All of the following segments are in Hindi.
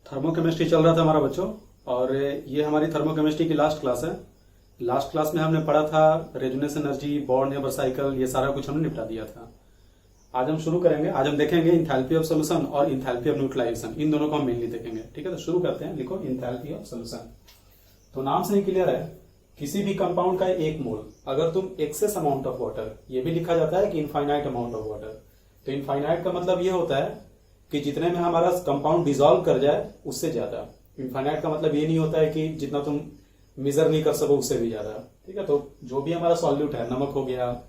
थर्मोकेमिस्ट्री चल रहा था हमारा बच्चों। और ये हमारी थर्मोकेमिस्ट्री की लास्ट क्लास है। लास्ट क्लास में हमने पढ़ा था resonance energy, Born Haber cycle, ये सारा कुछ हमने निपटा दिया था। आज हम शुरू करेंगे। आज हम देखेंगे इंथैल्पी ऑफ सॉल्यूशन और इंथैल्पी ऑफ न्यूट्रलाइजेशन, इन दोनों को हम मेनली देखेंगे। ठीक है, तो शुरू करते हैं। लिखो इंथैल्पी ऑफ सॉल्यूशन। तो नाम से ही क्लियर है, किसी भी कंपाउंड का एक मोल अगर तुम एक्सेस अमाउंट ऑफ वाटर, ये भी लिखा जाता है कि इनफाइनाइट अमाउंट ऑफ वाटर, तो इनफाइनाइट का मतलब ये होता है कि जितने में हमारा कंपाउंड डिसॉल्व कर जाए उससे ज्यादा। इनफाइनाइट का मतलब ये नहीं होता है कि जितना तुम मेजर नहीं कर सको उससे भी ज्यादा। ठीक है, तो जो भी हमारा सॉल्यूट है, नमक हो गया,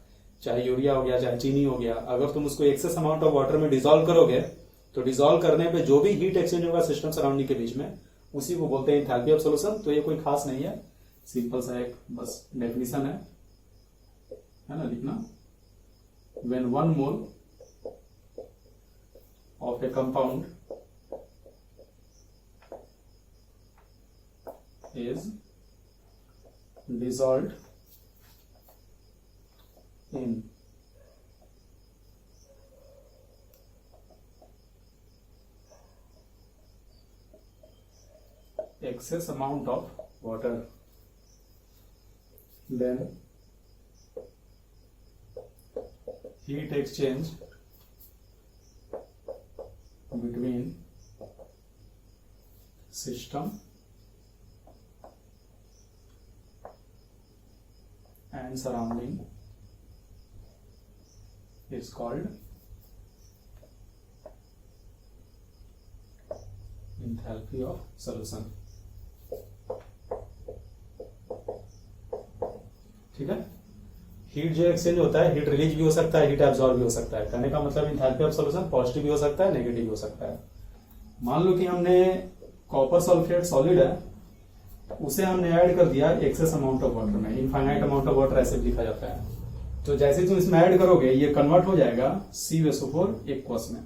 चाहे यूरिया हो गया, चाहे चीनी हो गया, अगर तुम उसको एक्सेस अमाउंट ऑफ वाटर में डिसॉल्व करोगे तो डिसॉल्व करने पे जो भी हीट एक्सचेंज होगा सिस्टम सराउंडिंग के बीच में, उसी को बोलते हैं इंथैल्पी ऑफ सॉल्यूशन। तो ये कोई खास नहीं है, सिंपल सा एक बस डेफिनेशन है ना, लिखना। When 1 mole of a compound is dissolved in excess amount of water, then heat exchange between system and surrounding is called enthalpy of solution। ठीक है, हीट जो एक्सचेंज होता है, हीट रिलीज भी हो सकता है, हीट एब्जॉर्ब भी हो सकता है। कहने का मतलब इंथैल्पी ऑफ सॉल्यूशन पॉजिटिव भी हो सकता है, नेगेटिव भी हो सकता है। मान लो कि हमने कॉपर सल्फेट सॉलिड है, उसे हमने ऐड कर दिया एक्सेस अमाउंट ऑफ वाटर में, इनफाइनाइट अमाउंट ऑफ वाटर ऐसे भी लिखा जाता है। तो जैसे तुम इसमें ऐड करोगे ये कन्वर्ट हो जाएगा CH4 एक्वस में,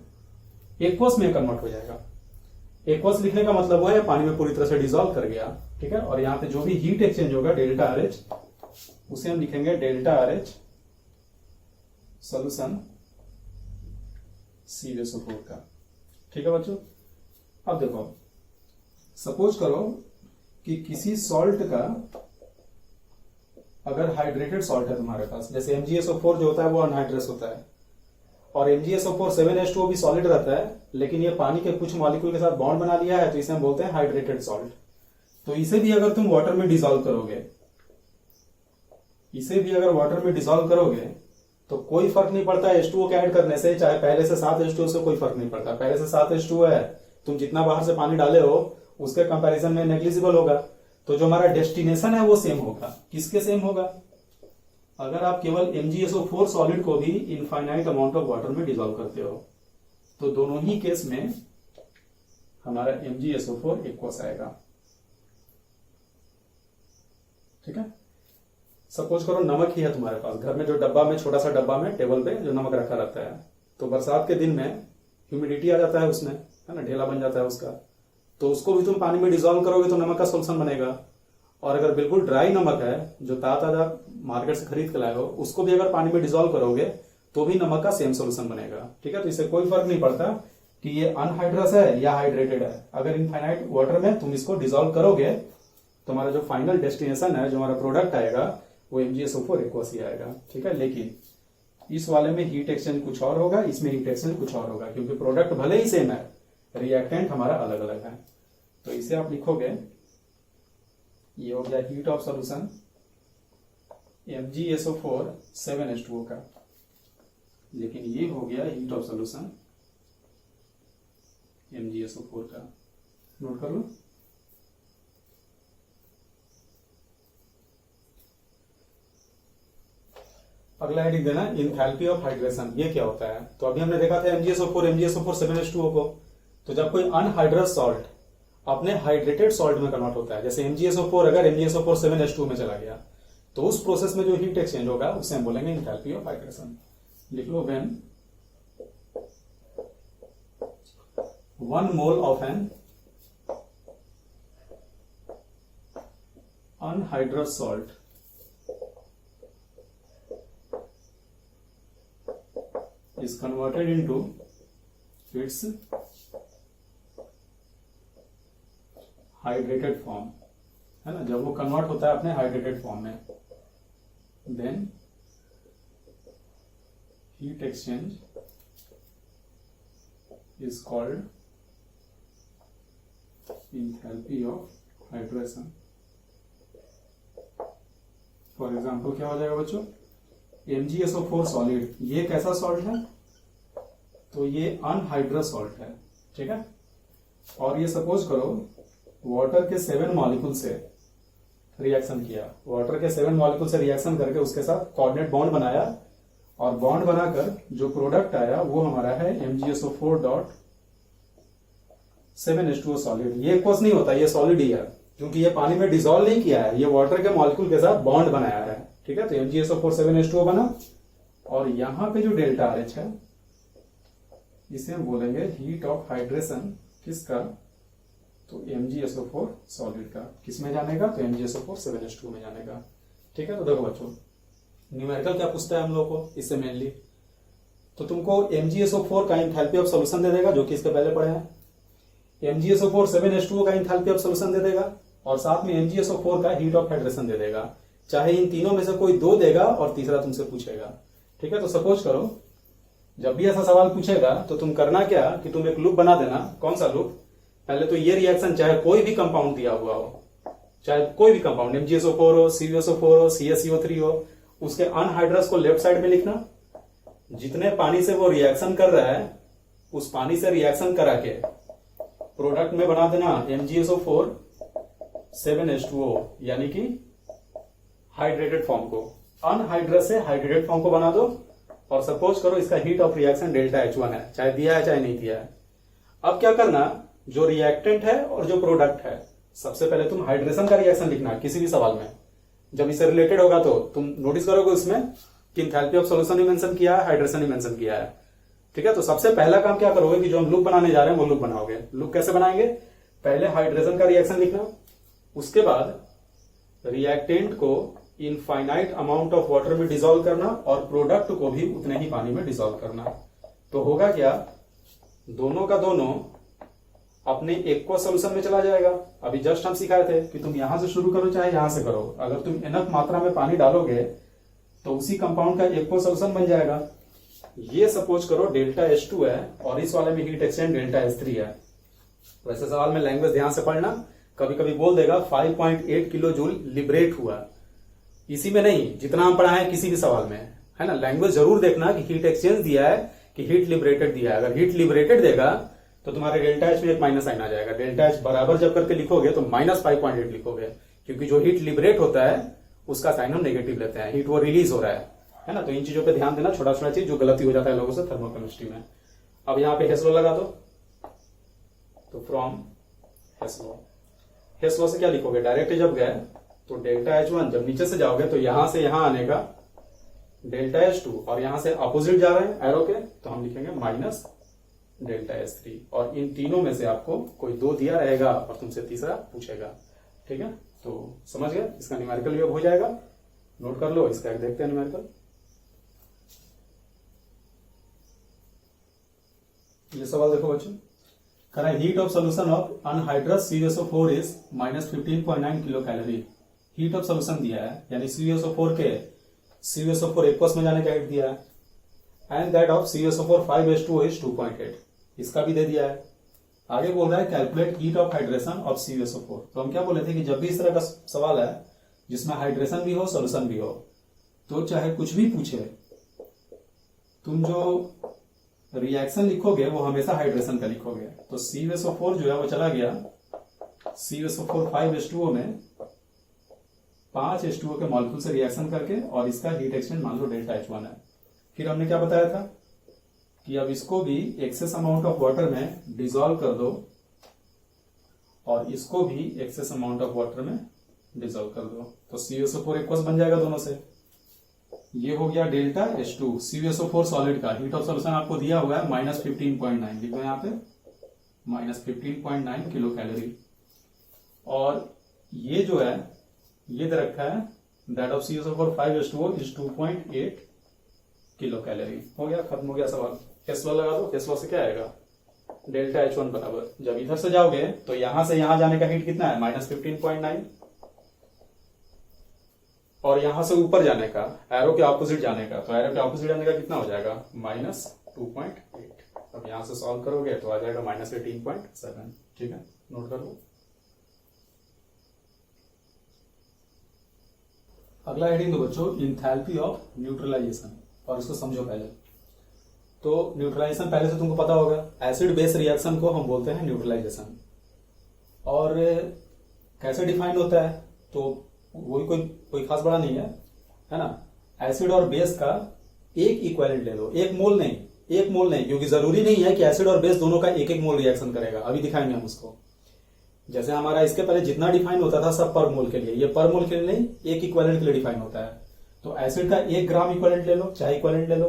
एक्वस में कन्वर्ट हो जाएगा। एक्वस लिखने का मतलब वो है पानी में पूरी तरह से डिसॉल्व कर गया। ठीक है, और यहाँ पे जो भी हीट एक्सचेंज होगा डेल्टा RH, उसे हम लिखेंगे डेल्टा RH सॉल्यूशन CH4 का। ठीक है बच्चों, अब देखो, सपोज करो कि किसी सॉल्ट का अगर हाइड्रेटेड सॉल्ट है तुम्हारे पास, जैसे MgSO4 जो होता है वो अनहाइड्रस होता है, और MgSO4 7H2O भी सॉलिड रहता है, लेकिन ये पानी के कुछ मॉलिक्यूल के साथ बॉन्ड बना लिया है, तो इसे हम बोलते हैं हाइड्रेटेड सॉल्ट। तो इसे भी अगर तुम वाटर में डिसॉल्व करोगे, इसे भी अगर वाटर में डिसॉल्व करोगे तो कोई फर्क नहीं पड़ता H2O के ऐड करने से, चाहे पहले से 7H2O से कोई फर्क नहीं पड़ता। पहले से 7H2O है, तुम जितना बाहर से पानी डाले हो उसके कंपैरिजन में नेग्लिजिबल होगा। तो जो हमारा डेस्टिनेशन है वो सेम होगा। किसके सेम होगा? अगर आप केवल MgSO4 सॉलिड को भी इनफाइनाइट अमाउंट ऑफ वाटर में डिसॉल्व करते हो, तो दोनों ही केस में हमारा MgSO4 एक्वस आएगा। ठीक है, सपोज करो नमक ही है तुम्हारे पास घर में, जो डब्बा में, छोटा सा डब्बा में टेबल पे जो नमक रखा रहता है, तो बरसात के दिन में ह्यूमिडिटी आ जाता है उसमें, है ना, ढेला बन जाता है उसका, तो उसको भी तुम पानी में डिसॉल्व करोगे तो नमक का सोल्यूशन बनेगा। और अगर बिल्कुल ड्राई नमक है जो ताजा मार्केट से खरीद के लाए हो, उसको भी अगर पानी में डिसॉल्व करोगे तो भी नमक का सेम सोल्यूशन बनेगा। ठीक है, तो इससे कोई फर्क नहीं पड़ता कि ये अनहाइड्रस है या हाइड्रेटेड है। अगर इनफाइनाइट वाटर में तुम इसको डिसॉल्व करोगे तो हमारा जो फाइनल डेस्टिनेशन है, जो हमारा प्रोडक्ट आएगा, वो MgSO4 एक्वस ही आएगा। ठीक है, लेकिन इस वाले में हीट एक्सचेंज कुछ और होगा, इसमें हीट एक्सचेंज कुछ और होगा, क्योंकि प्रोडक्ट भले ही सेम है, रिएक्टेंट हमारा अलग अलग है। तो इसे आप लिखोगे, ये हो गया heat of solution MgSO4 7H2O का, लेकिन ये हो गया हीट ऑफ सॉल्यूशन MgSO4 का। नोट कर लो। अगला हेडिंग देना इंथैल्पी ऑफ हाइड्रेशन। ये क्या होता है? तो अभी हमने देखा था MgSO4 7H2O को। तो जब कोई अनहाइड्रस सॉल्ट अपने हाइड्रेटेड सॉल्ट में कन्वर्ट होता है, जैसे MgSO4 अगर MgSO4 7H2O में चला गया, तो उस प्रोसेस में जो हीट एक्सचेंज होगा उसे हम बोलेंगे इंथैल्पी ऑफ हाइड्रेशन। लिख लो, when 1 mole of an anhydrous salt is converted into its hydrated form, है ना, जब वो कन्वर्ट होता है अपने हाइड्रेटेड फॉर्म में, then heat exchange is called enthalpy of hydration. For example क्या हो जाएगा बच्चों, MgSO4 सॉलिड, ये कैसा सॉल्ट है, तो ये अनहाइड्रस सॉल्ट है, ठीक है। और ये सपोज करो वाटर के 7 मॉलिक्यूल से रिएक्शन किया, वाटर के 7 मॉलिक्यूल से रिएक्शन करके उसके साथ कोऑर्डिनेट बॉन्ड बनाया, और बॉन्ड बनाकर जो प्रोडक्ट आया वो हमारा है MgSO4.7H2O सॉलिड। ये एक्वस नहीं होता, ये सॉलिड ही है, क्योंकि ये पानी में डिसॉल्व नहीं किया है, ये वाटर के मॉलिक्यूल के साथ बॉन्ड बनाया है, ठीक है। तो MgSO4.7H2O बना, और यहां पे जो डेल्टा RH है इसे हम बोलेंगे हीट ऑफ हाइड्रेशन, किसका, तो MgSO4 सॉलिड का। किस में जाने का, तो MgSO4.7H2O में जाने का, ठीक है। तो देखो बच्चों, न्यूमेरिकल क्या पूछता है हम लोग को इससे मेनली, तो तुमको MgSO4 का एंथैल्पी ऑफ सॉल्यूशन दे देगा, जो कि इसके पहले पढ़े हैं, MgSO4.7H2O का एंथैल्पी ऑफ सॉल्यूशन दे देगा, और साथ में MgSO4 का हीट ऑफ हाइड्रेशन दे देगा। चाहे इन तीनों में से कोई दो देगा और तीसरा तुमसे पूछेगा, ठीक है। तो सपोज करो जब भी ऐसा सवाल पूछेगा तो तुम करना क्या कि तुम एक लूप बना देना। कौन सा लूप, पहले तो ये रिएक्शन चाहे कोई भी कंपाउंड दिया हुआ हो, चाहे कोई भी कंपाउंड, MgSO4 हो, CuSO4 हो, CaCO3 हो, उसके अनहाइड्रस को लेफ्ट साइड में लिखना, जितने पानी से वो रिएक्शन कर रहा है उस पानी से रिएक्शन करा के प्रोडक्ट में बना देना MgSO4.7H2O, यानी कि हाइड्रेटेड फॉर्म को, अनहाइड्रस से हाइड्रेटेड फॉर्म को बना दो, और सपोज करो इसका heat of reaction delta H1 है, चाहे दिया है चाहे नहीं दिया है। अब क्या करना, जो रिएक्टेंट है और जो प्रोडक्ट है, सबसे पहले तुम हाइड्रेशन का रिएक्शन लिखना किसी भी सवाल में, जब इससे रिलेटेड होगा तो तुम नोटिस करोगे उसमें कि enthalpy of solution he mention किया है, हाइड्रेशन ही मेंशन किया है, ठीक है। तो सबसे पहला काम क्या करोगे कि जो हम लूप बनाने जा रहे हैं वो लूप बनाओगे। लूप कैसे बनाएंगे, पहले हाइड्रेशन का रिएक्शन लिखना, उसके बाद रिएक्टेंट को इनफाइनाइट अमाउंट ऑफ वाटर में डिसॉल्व करना, और प्रोडक्ट को भी उतने ही पानी में डिसॉल्व करना। तो होगा क्या, दोनों का दोनों अपने एक्वस सॉल्यूशन में चला जाएगा। अभी जस्ट हम सिखाए थे कि तुम यहां से शुरू करो चाहे यहां से करो, अगर तुम इनफ मात्रा में पानी डालोगे तो उसी कंपाउंड का एक्वस सॉल्यूशन बन जाएगा। ये सपोज करो डेल्टा H2 है और इस वाले में हीट एक्सचेंज डेल्टा H3 है। वैसे सवाल में लैंग्वेज ध्यान से पढ़ना, कभी कभी बोल देगा 5.8 किलो जूल लिबरेट हुआ, इसी में नहीं, जितना हम पढ़ा है किसी भी सवाल में, है ना। लैंग्वेज जरूर देखना कि हीट एक्सचेंज दिया है कि हीट लिबरेटेड दिया है। अगर हीट लिबरेटेड देगा तो तुम्हारे डेल्टा H में एक माइनस साइन आ जाएगा, डेल्टा H बराबर जब करके लिखोगे तो -5.8 लिखोगे, क्योंकि जो हीट लिबरेट होता है उसका साइन हम नेगेटिव लेते हैं, हीट वो रिलीज हो रहा है ना। तो इन चीजों पे ध्यान देना, छोटा छोटा चीज जो गलती हो जाता है लोगों से थर्मोकेमिस्ट्री में। अब यहाँ पे हेस लॉ लगा दो, तो फ्रॉम हेस लॉ से क्या लिखोगे, डायरेक्ट जब गए तो डेल्टा H1, जब नीचे से जाओगे तो यहां से यहां आने का डेल्टा H2, और यहां से अपोजिट जा रहे हैं एरो के, तो हम लिखेंगे माइनस डेल्टा H3, और इन तीनों में से आपको कोई दो दिया रहेगा और तुमसे तीसरा पूछेगा, ठीक है। तो समझ गए, इसका न्यूमेरिकल भी अब हो जाएगा, नोट कर लो। इसका एक देखते हैं न्यूमेरिकल। ये सवाल देखो बच्चों, कह रहा है heat of solution of anhydrous CuSO4 is -15.9 kilo calorie. Heat of solution दिया है, यानी CuSO4 के CuSO4 एक्वस में जाने का हीट दिया है, and that of CuSO4 5H2O is 2.8, इसका भी दे दिया है। आगे बोल रहा है calculate heat of hydration of CuSO4। तो हम क्या बोले थे कि जब भी इस तरह का सवाल है जिसमें हाइड्रेशन भी हो सोल्यूशन भी हो, तो चाहे कुछ भी पूछे, तुम जो रिएक्शन लिखोगे वो हमेशा हाइड्रेशन का लिखोगे। तो CuSO4 जो है वो चला गया CuSO4 5H2O में 5H2O के मॉलिक्यूल से रिएक्शन करके, और इसका हीट एक्सचेंज मान लो डेल्टा H1 है। फिर हमने क्या बताया था कि अब इसको भी एक्सेस अमाउंट ऑफ वाटर में डिसॉल्व कर दो, और इसको भी एक्सेस अमाउंट ऑफ वाटर में डिसॉल्व कर दो, तो CuSO4 एक्वस बन जाएगा दोनों से। ये हो गया डेल्टा H2 CuSO4 सॉलिड का। हीट ऑफ सॉल्यूशन आपको दिया हुआ है -15.9, लिखो यहाँ पे -15.9 किलो कैलोरी, और ये जो है ये दे रखा है that of CuSO4 5H2O is 2.8 kilo calorie. हो गया, खत्म हो गया सवाल। हेस लॉ लगा दो, हेस लॉ से क्या आएगा, डेल्टा H1 बराबर, जब इधर से जाओगे तो यहां से यहां जाने का हीट कितना है, -15.9, और यहां से ऊपर जाने का, एरो के ऑपोजिट जाने का, तो एरो के ऑपोजिट जाने का कितना हो जाएगा, -2.8। अब यहां से सॉल्व करोगे तो आ जाएगा -18.7। ठीक है, नोट कर लो। अगला हेडिंग दो बच्चों, इंथैल्पी ऑफ न्यूट्रलाइजेशन, और इसको समझो पहले। तो न्यूट्रलाइजेशन पहले से तुमको पता होगा, एसिड बेस रिएक्शन को हम बोलते हैं न्यूट्रलाइजेशन। और कैसे डिफाइन होता है, तो वही कोई खास बड़ा नहीं है ना। एसिड और बेस का एक इक्विवेलेंट ले लो, एक मोल नहीं, क्योंकि जरूरी नहीं है कि एसिड और बेस दोनों का एक एक मोल रिएक्शन करेगा, अभी दिखाएंगे हम उसको। जैसे हमारा इसके पहले जितना डिफाइन होता था सब पर मोल के लिए, ये पर मोल के लिए नहीं, एक इक्विवेलेंट के लिए डिफाइन होता है। तो एसिड का 1 ग्राम इक्विवेलेंट ले लो, चाहे इक्विवेलेंट ले लो,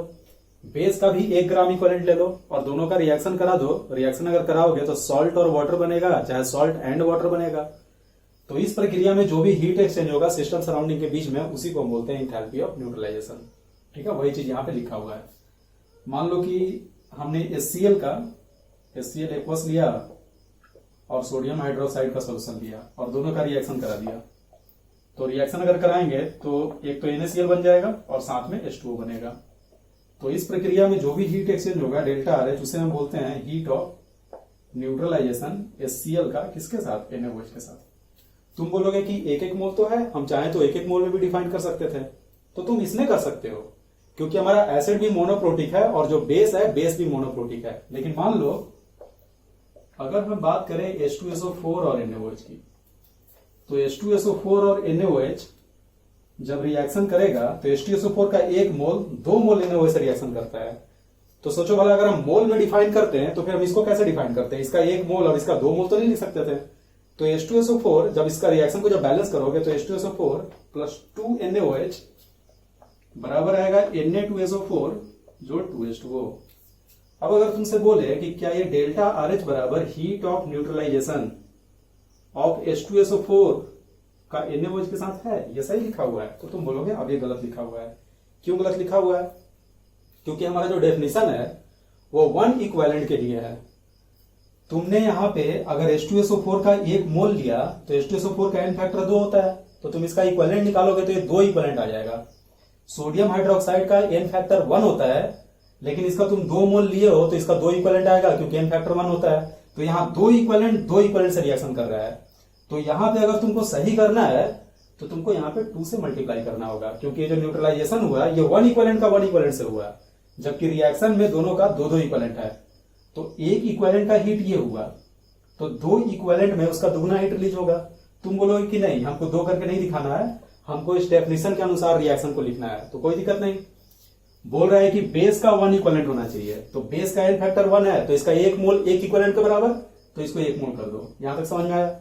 बेस का भी 1 ग्राम इक्विवेलेंट ले लो, और दोनों का रिएक्शन करा दो। रिएक्शन अगर कराओगे तो सॉल्ट और वाटर बनेगा, चाहे सॉल्ट एंड वाटर बनेगा। तो इस प्रक्रिया में जो भी हीट एक्सचेंज होगा सिस्टम सराउंडिंग के बीच में, उसी को हम बोलते हैं एंथैल्पी ऑफ न्यूट्रलाइजेशन। ठीक है, वही चीज यहां पे लिखा हुआ है। मान लो कि हमने HCl एक्वस लिया और सोडियम हाइड्रोक्साइड का सोल्यूशन लिया, और दोनों का रिएक्शन करा दिया। तो रिएक्शन अगर कराएंगे तो एक तो NaCl बन जाएगा और साथ में H2O बनेगा। तो इस प्रक्रिया में जो भी हीट एक्सचेंज होगा डेल्टा RH, उसे हम बोलते हैं हीट ऑफ न्यूट्रलाइजेशन HCl का, किसके साथ, NaOH के साथ। तुम बोलोगे कि एक एक मोल तो है, हम चाहें तो एक एक मोल में भी डिफाइन कर सकते थे, तो तुम इसमें कर सकते हो, क्योंकि हमारा एसिड भी मोनोप्रोटिक है और जो बेस है, बेस भी मोनोप्रोटिक है। लेकिन मान लो अगर हम बात करें H2SO4 और NaOH की, तो H2SO4 और NaOH जब रिएक्शन करेगा तो H2SO4 का 1 मोल 2 मोल NaOH से रिएक्शन करता है। तो सोचो भला, अगर हम मोल में डिफाइन करते हैं तो फिर हम इसको कैसे डिफाइन करते हैं, इसका 1 मोल और इसका 2 मोल तो नहीं लिख सकते थे। तो H2SO4 जब इसका रिएक्शन को जब बैलेंस करोगे तो H2SO4 प्लस 2 NaOH बराबर आएगा Na2SO4 जो 2H2O। अब अगर तुमसे बोले कि क्या ये डेल्टा RH बराबर heat of neutralization of H2SO4 का NaOH के साथ है, ये सही लिखा हुआ है, तो तुम बोलोगे अब ये गलत लिखा हुआ है। क्यों गलत लिखा हुआ है, क्योंकि हमारा जो डेफिनेशन है वो 1 इक्विवेलेंट के लिए है। तुमने यहां पे अगर H2SO4 का 1 मोल लिया तो H2SO4 का n फैक्टर 2 होता है, तो तुम इसका इक्विवेलेंट निकालोगे तो ये 2 इक्विवेलेंट आ जाएगा। सोडियम हाइड्रोक्साइड का n फैक्टर 1 होता है, लेकिन इसका तुम 2 मोल लिए हो तो इसका 2 इक्विवेलेंट आएगा, क्योंकि n फैक्टर 1 होता है। तो यहां 2 इक्विवेलेंट से रिएक्शन कर रहा है। तो यहां पे अगर तुमको सही करना है तो तुमको यहां पे 2 से मल्टीप्लाई करना होगा, क्योंकि ये जो न्यूट्रलाइजेशन हुआ ये 1 इक्विवेलेंट का 1 इक्विवेलेंट से हुआ, जबकि रिएक्शन में दोनों का 2 इक्विवेलेंट है। तो 1 इक्विवेलेंट का हीट ये हुआ, तो 2 इक्विवेलेंट में उसका दुगना हीट रिलीज होगा। तुम बोलोगे कि नहीं, हमको 2 करके नहीं दिखाना है, हमको इस डेफिनेशन के अनुसार रिएक्शन को लिखना है, तो कोई दिक्कत नहीं। बोल रहा है कि बेस का 1 इक्विवेलेंट होना चाहिए, तो बेस का n फैक्टर 1 है, तो इसका 1 मोल 1 इक्विवेलेंट के बराबर, तो इसको 1 मोल कर दो। यहां तक समझ में आया।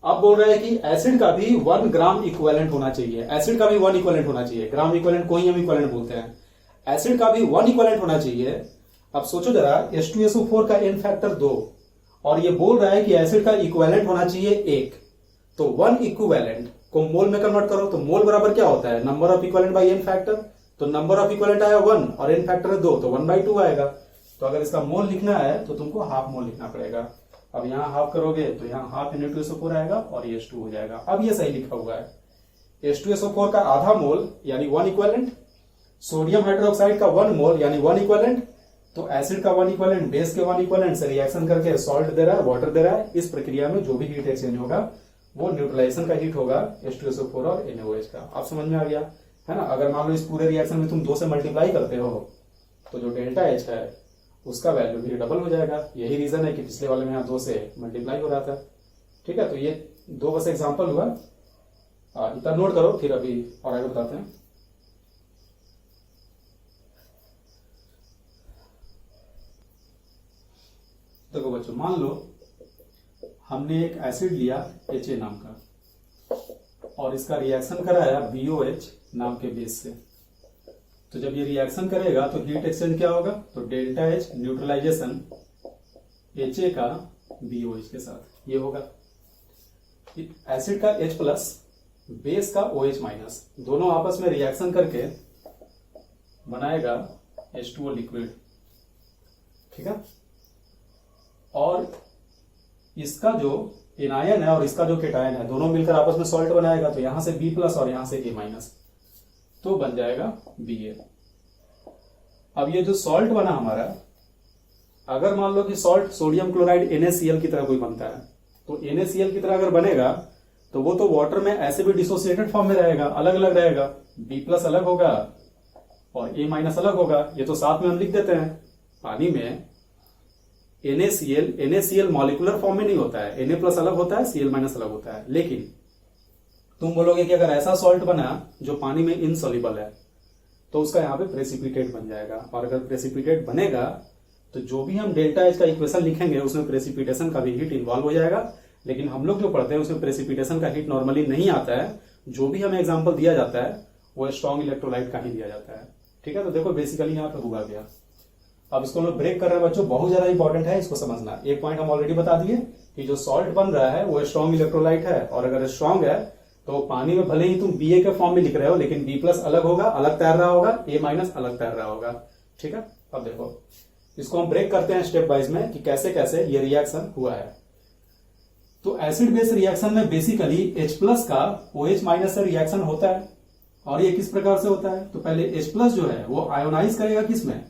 अब बोल रहा है कि एसिड का भी 1 ग्राम इक्विवेलेंट होना चाहिए, एसिड का भी 1 इक्विवेलेंट होना चाहिए। ग्राम इक्विवेलेंट को ही हम इक्विवेलेंट बोलते हैं, एसिड का भी 1 इक्विवेलेंट होना चाहिए। अब सोचो जरा, H2SO4 का n फैक्टर 2, और ये बोल रहा है कि एसिड का इक्विवेलेंट होना चाहिए 1, तो 1 इक्विवेलेंट को मोल में कन्वर्ट करो, तो मोल बराबर क्या होता है, number of equivalent by n factor. तो नंबर ऑफ इक्विवेलेंट आया 1 और n फैक्टर है 2, तो 1/2 आएगा। तो अगर इसका मोल लिखना है तो तुमको हाफ मोल लिखना पड़ेगा। अब यहां हाफ करोगे तो यहां हाफ Na2SO4 आएगा और ये H2 हो जाएगा। अब ये सही लिखा हुआ है। H2SO4 का आधा मोल यानी 1 इक्विवेलेंट, सोडियम हाइड्रोक्साइड का 1 मोल यानी 1 इक्विवेलेंट, तो एसिड का 1 इक्विवेलेंट, बेस के 1 इक्विवेलेंट से रिएक्शन करके सॉल्ट दे रहा है, वाटर दे रहा है। इस प्रक्रिया में जो भी हीट एक्सचेंज होगा वो न्यूट्रलाइजेशन का हीट होगा H2SO4 और NaOH का। आप समझ में आ गया है ना। अगर मान लो इस पूरे रिएक्शन में तुम 2 से मल्टीप्लाई करते हो तो जो डेल्टा H है उसका वैल्यू भी डबल हो जाएगा। यही रीजन है कि पिछले वाले में यहाँ 2 से मल्टीप्लाई हो रहा था। ठीक है, तो ये 2 बस एग्जाम्पल हुआ, इतना नोट करो, फिर अभी और आगे बताते हैं। देखो बच्चों, मान लो हमने एक एसिड लिया HA नाम का और इसका रिएक्शन कराया BOH नाम के बेस से। तो जब ये रिएक्शन करेगा तो हीट एक्सचेंज क्या होगा, तो डेल्टा H न्यूट्रलाइजेशन HA का BOH के साथ ये होगा। एसिड का H प्लस, बेस का OH माइनस, दोनों आपस में रिएक्शन करके बनाएगा H2O लिक्विड। ठीक है, और इसका जो एनायन है और इसका जो केटायन है दोनों मिलकर आपस में सॉल्ट बनाएगा, तो यहां से B प्लस और यहां से A माइनस, तो बन जाएगा Ba। अब ये जो सॉल्ट बना हमारा, अगर मान लो कि सॉल्ट सोडियम क्लोराइड NaCl की तरह कोई बनता है, तो NaCl की तरह अगर बनेगा तो वो तो वाटर में ऐसे भी डिसोसिएटेड फॉर्म में रहेगा, अलग अलग रहेगा, B प्लस अलग होगा और A माइनस अलग होगा। ये तो साथ में हम लिख देते हैं। पानी में NaCl मॉलिक्यूलर फॉर्म में नहीं होता है, Na प्लस अलग होता है, Cl माइनस अलग होता है। लेकिन तुम बोलोगे कि अगर ऐसा सॉल्ट बना जो पानी में इनसॉल्युबल है तो उसका यहाँ पे प्रेसिपिटेट बन जाएगा, और अगर प्रेसिपिटेट बनेगा तो जो भी हम डेल्टा एच का इक्वेशन लिखेंगे उसमें प्रेसिपिटेशन का भी हीट इन्वॉल्व हो जाएगा। लेकिन हम लोग जो पढ़ते हैं उसमें प्रेसिपिटेशन का हीट नॉर्मली नहीं आता है, जो भी हमें एग्जाम्पल दिया जाता है वो स्ट्रॉन्ग इलेक्ट्रोलाइट का ही दिया जाता है। ठीक है, तो देखो बेसिकली यहाँ पे हुआ गया। अब इसको हम लोग ब्रेक कर रहे हैं बच्चों, बहुत ज्यादा इंपॉर्टेंट है इसको समझना। एक पॉइंट हम ऑलरेडी बता दिए कि जो सॉल्ट बन रहा है वो स्ट्रॉन्ग इलेक्ट्रोलाइट है, और अगर स्ट्रॉन्ग है तो पानी में भले ही तुम Ba के फॉर्म में लिख रहे हो लेकिन B प्लस अलग होगा, अलग तैर रहा होगा, A माइनस अलग तैर रहा होगा। ठीक है, अब देखो इसको हम ब्रेक करते हैं स्टेप वाइज में कि कैसे कैसे ये रिएक्शन हुआ है। तो एसिड बेस रिएक्शन में बेसिकली H प्लस का OH माइनस से रिएक्शन होता है, और ये किस प्रकार से होता है, तो पहले H प्लस जो है वो आयोनाइज करेगा किसमें,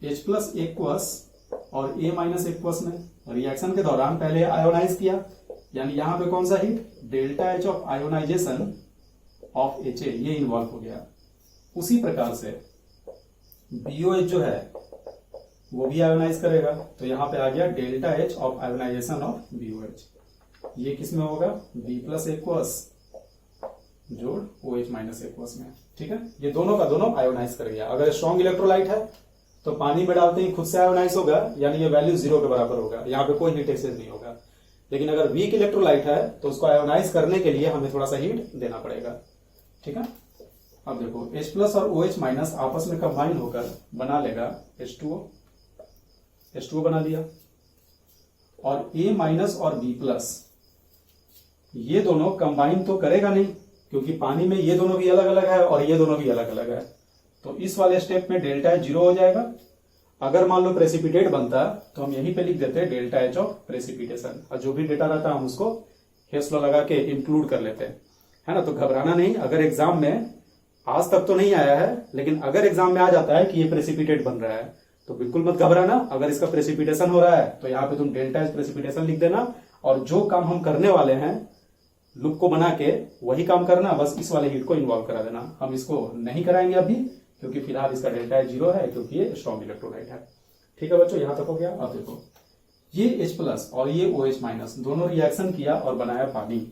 H प्लस एक्वस और A माइनस एक्वस में। रिएक्शन के दौरान पहले आयोनाइज किया, यानी यहां पे कौन सा heat, delta H of ionization of Ha ये इन्वॉल्व हो गया। उसी प्रकार से BOH जो है वो भी आयोनाइज करेगा, तो यहां पे आ गया delta H of ionization of BOH। ये किसमें होगा, B प्लस एक्वस जोड़ OH माइनस एक्वस में। ठीक है, ये दोनों का दोनों आयोनाइज कर गया। अगर स्ट्रॉन्ग इलेक्ट्रोलाइट है तो पानी में डालते ही खुद से आयोनाइज होगा, यानी ये वैल्यू 0 के बराबर होगा, यहाँ पे कोई हीट एक्सचेंज नहीं होगा। लेकिन अगर वीक इलेक्ट्रोलाइट है तो उसको आयोनाइज करने के लिए हमें थोड़ा सा हीट देना पड़ेगा। ठीक है, अब देखो H प्लस और OH माइनस आपस में कंबाइन होकर बना लेगा H2O बना दिया, और A माइनस और B प्लस ये दोनों कंबाइन तो करेगा नहीं, क्योंकि पानी में ये दोनों भी अलग अलग है और ये दोनों भी अलग अलग है। तो इस वाले स्टेप में डेल्टा H 0 हो जाएगा। अगर मान लो प्रेसिपिटेट बनता तो हम यहीं पे लिख देते हैं डेल्टा H ऑफ प्रेसिपिटेशन, और जो भी डेटा रहता है हम उसको हेस लॉ लगा के इंक्लूड कर लेते हैं, है ना। तो घबराना नहीं, अगर एग्जाम में आज तक तो नहीं आया है लेकिन अगर एग्जाम में आ जाता है कि ये प्रेसिपिटेट बन रहा है तो बिल्कुल मत घबराना। अगर इसका प्रेसिपिटेशन हो रहा है तो यहाँ पे तुम डेल्टा H प्रेसिपिटेशन लिख देना, और जो काम हम करने वाले हैं लूप को बना के वही काम करना, बस इस वाले हीट को इन्वॉल्व करा देना। हम इसको नहीं कराएंगे अभी क्योंकि फिलहाल इसका डेल्टा H 0 है, क्योंकि ये स्ट्रॉन्ग इलेक्ट्रोलाइट है। ठीक है बच्चों, यहां तक हो गया। अब देखो ये H प्लस और ये OH माइनस दोनों रिएक्शन किया और बनाया पानी।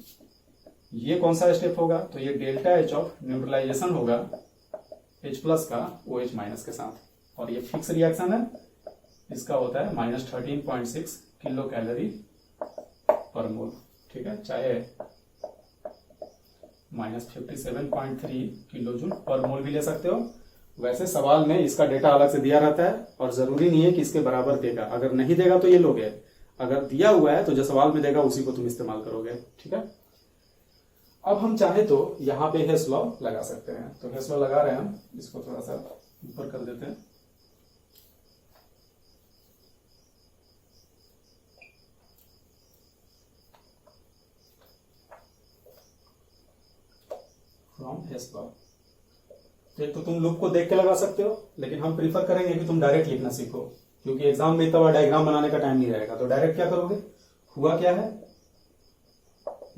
ये कौन सा स्टेप होगा, तो ये डेल्टा H ऑफ न्यूट्रलाइजेशन होगा H प्लस का OH माइनस के साथ, और ये फिक्स रिएक्शन है, इसका होता है -13.6 किलो कैलोरी पर मोल। ठीक है, चाहे -57.3 किलो जूल पर मोल भी ले सकते हो। वैसे सवाल में इसका डेटा अलग से दिया रहता है और जरूरी नहीं है कि इसके बराबर देगा, अगर नहीं देगा तो ये लोगे, अगर दिया हुआ है तो जो सवाल में देगा उसी को तुम इस्तेमाल करोगे। ठीक है, अब हम चाहे तो यहाँ पे हेस लॉ लगा सकते हैं, तो हेस लॉ लगा रहे हैं हम, इसको थोड़ा सा ऊपर कर देते हैं। फ्रॉम हेस लॉ, तो तुम लूप को देख के लगा सकते हो, लेकिन हम प्रीफर करेंगे कि तुम डायरेक्ट लिखना सीखो, क्योंकि एग्जाम में इतना बड़ा डायग्राम बनाने का टाइम नहीं रहेगा। तो डायरेक्ट क्या करोगे, हुआ क्या है,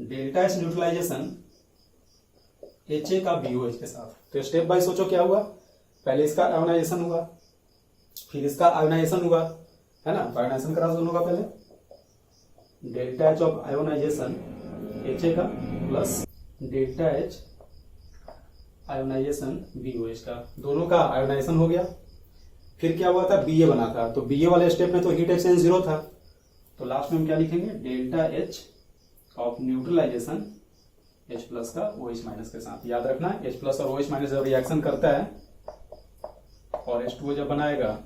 डेल्टा H न्यूट्रलाइजेशन Ha का BOH के साथ। तो स्टेप बाय सोचो क्या हुआ, पहले इसका आयोनाइजेशन हुआ, फिर इसका आयोनाइजेशन हुआ, है ना। तो आयोनाइजेशन करा दोनों का, पहले delta H of ionization Ha का plus delta H ionization BOH का, दोनों का आयोनाइजेशन हो गया। फिर क्या हुआ था, BA बना था, तो BA वाले स्टेप में तो हीट एक्सचेंज 0 था, तो लास्ट में हम क्या लिखेंगे, delta H of neutralisation H plus का OH माइनस के साथ। याद रखना H प्लस और OH माइनस जब रिएक्शन करता है और H2O जब बनाएगा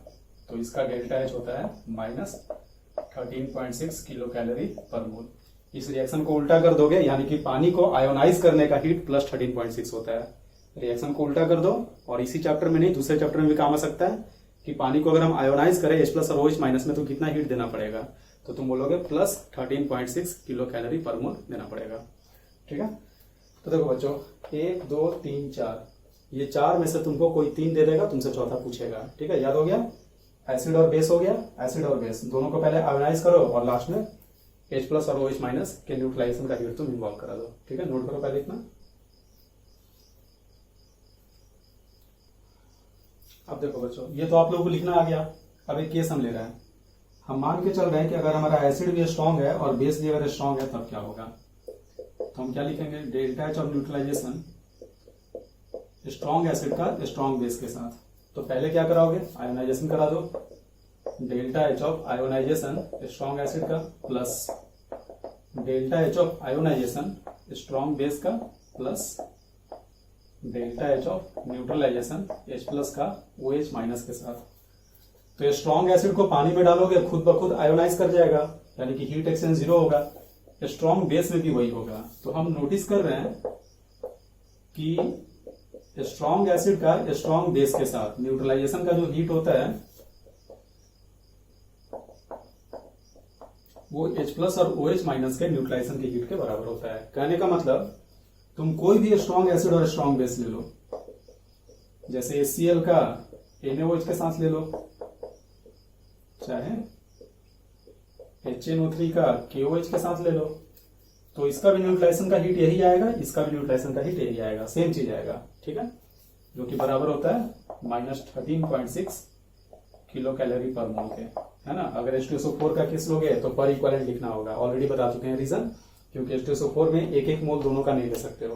तो इसका डेल्टा H होता है -13.6 किलो कैलोरी पर मोल। इस रिएक्शन को उल्टा कर दोगे, यानी कि पानी को आयोनाइज करने का हीट +13.6 होता है। रिएक्शन को उल्टा कर दो, और इसी चैप्टर में नहीं दूसरे चैप्टर में भी काम आ सकता है कि पानी को अगर हम आयोनाइज करें H प्लस और OH माइनस में तो कितना हीट देना पड़ेगा, तो तुम बोलोगे प्लस 13.6 किलो कैलोरी पर मोल देना पड़ेगा। ठीक है, तो देखो बच्चों 1 2 3 4, ये 4 में से तुमको कोई 3 दे देगा, तुमसे चौथा पूछेगा। ठीक है, याद हो गया। एसिड और बेस हो गया, एसिड और बेस दोनों को पहले आयोनाइज करो और लास्ट में H प्लस और OH माइनस के न्यूट्रलाइजेशन का हीट तुम इन्वॉल्व करा दो। ठीक है, नोट करो पहले इतना। अब देखो बच्चों, ये तो आप लोगों को लिखना आ गया। अब एक केस हम ले रहे हैं, हम मान के चल रहे हैं कि अगर हमारा एसिड भी स्ट्रांग है और बेस भी अगर स्ट्रांग है तब क्या होगा। तो हम क्या लिखेंगे, delta H of neutralisation strong acid का स्ट्रांग बेस के साथ। तो पहले क्या कराओगे, आयोनाइजेशन करा दो, delta H of ionisation strong acid का plus delta H of ionisation strong base का plus delta H of neutralisation H plus का OH माइनस के साथ। तो स्ट्रॉन्ग एसिड को पानी में डालोगे खुद ब खुद आयोनाइज कर जाएगा, यानी कि हीट एक्सचेंज 0 होगा। स्ट्रॉन्ग बेस में भी वही होगा। तो हम नोटिस कर रहे हैं कि स्ट्रॉन्ग एसिड का स्ट्रॉन्ग बेस के साथ न्यूट्रलाइजेशन का जो हीट होता है वो H प्लस और OH माइनस के न्यूट्रलाइजेशन के हीट के बराबर होता है। कहने का मतलब तुम कोई भी स्ट्रॉन्ग एसिड और स्ट्रॉन्ग बेस ले लो, जैसे HCl का NaOH के साथ ले लो, चाहे HNO3 का KOH के साथ ले लो, तो इसका भी न्यूट्रलाइजेशन का हीट यही आएगा, इसका भी न्यूट्रलाइजेशन का हीट यही आएगा, सेम चीज आएगा। ठीक है, जो कि बराबर होता है -13.6 किलो कैलोरी पर मोल के, है ना। अगर H2SO4 का केस लोगे तो पर इक्विवेलेंट लिखना होगा, ऑलरेडी बता चुके हैं रीजन, क्योंकि H2SO4 में एक एक मोल दोनों का नहीं ले सकते हो।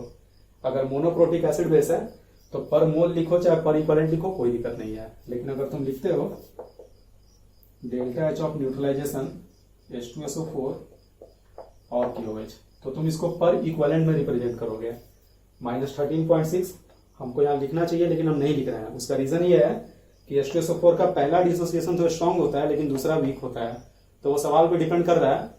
अगर मोनोप्रोटिक एसिड बेस है तो पर मोल लिखो चाहे पर इक्विवेलेंट लिखो, कोई दिक्कत नहीं है। लेकिन अगर तुम लिखते हो delta H of neutralisation H2SO4 और KOH, तो तुम इसको पर इक्विवेलेंट में रिप्रेजेंट करोगे। -13.6 हमको यहाँ लिखना चाहिए लेकिन हम नहीं लिख रहे हैं। उसका रीजन ये है कि H2SO4 का पहला डिसोसिएशन तो स्ट्रांग होता है लेकिन दूसरा वीक होता है। तो वो सवाल पे डिपेंड कर रहा है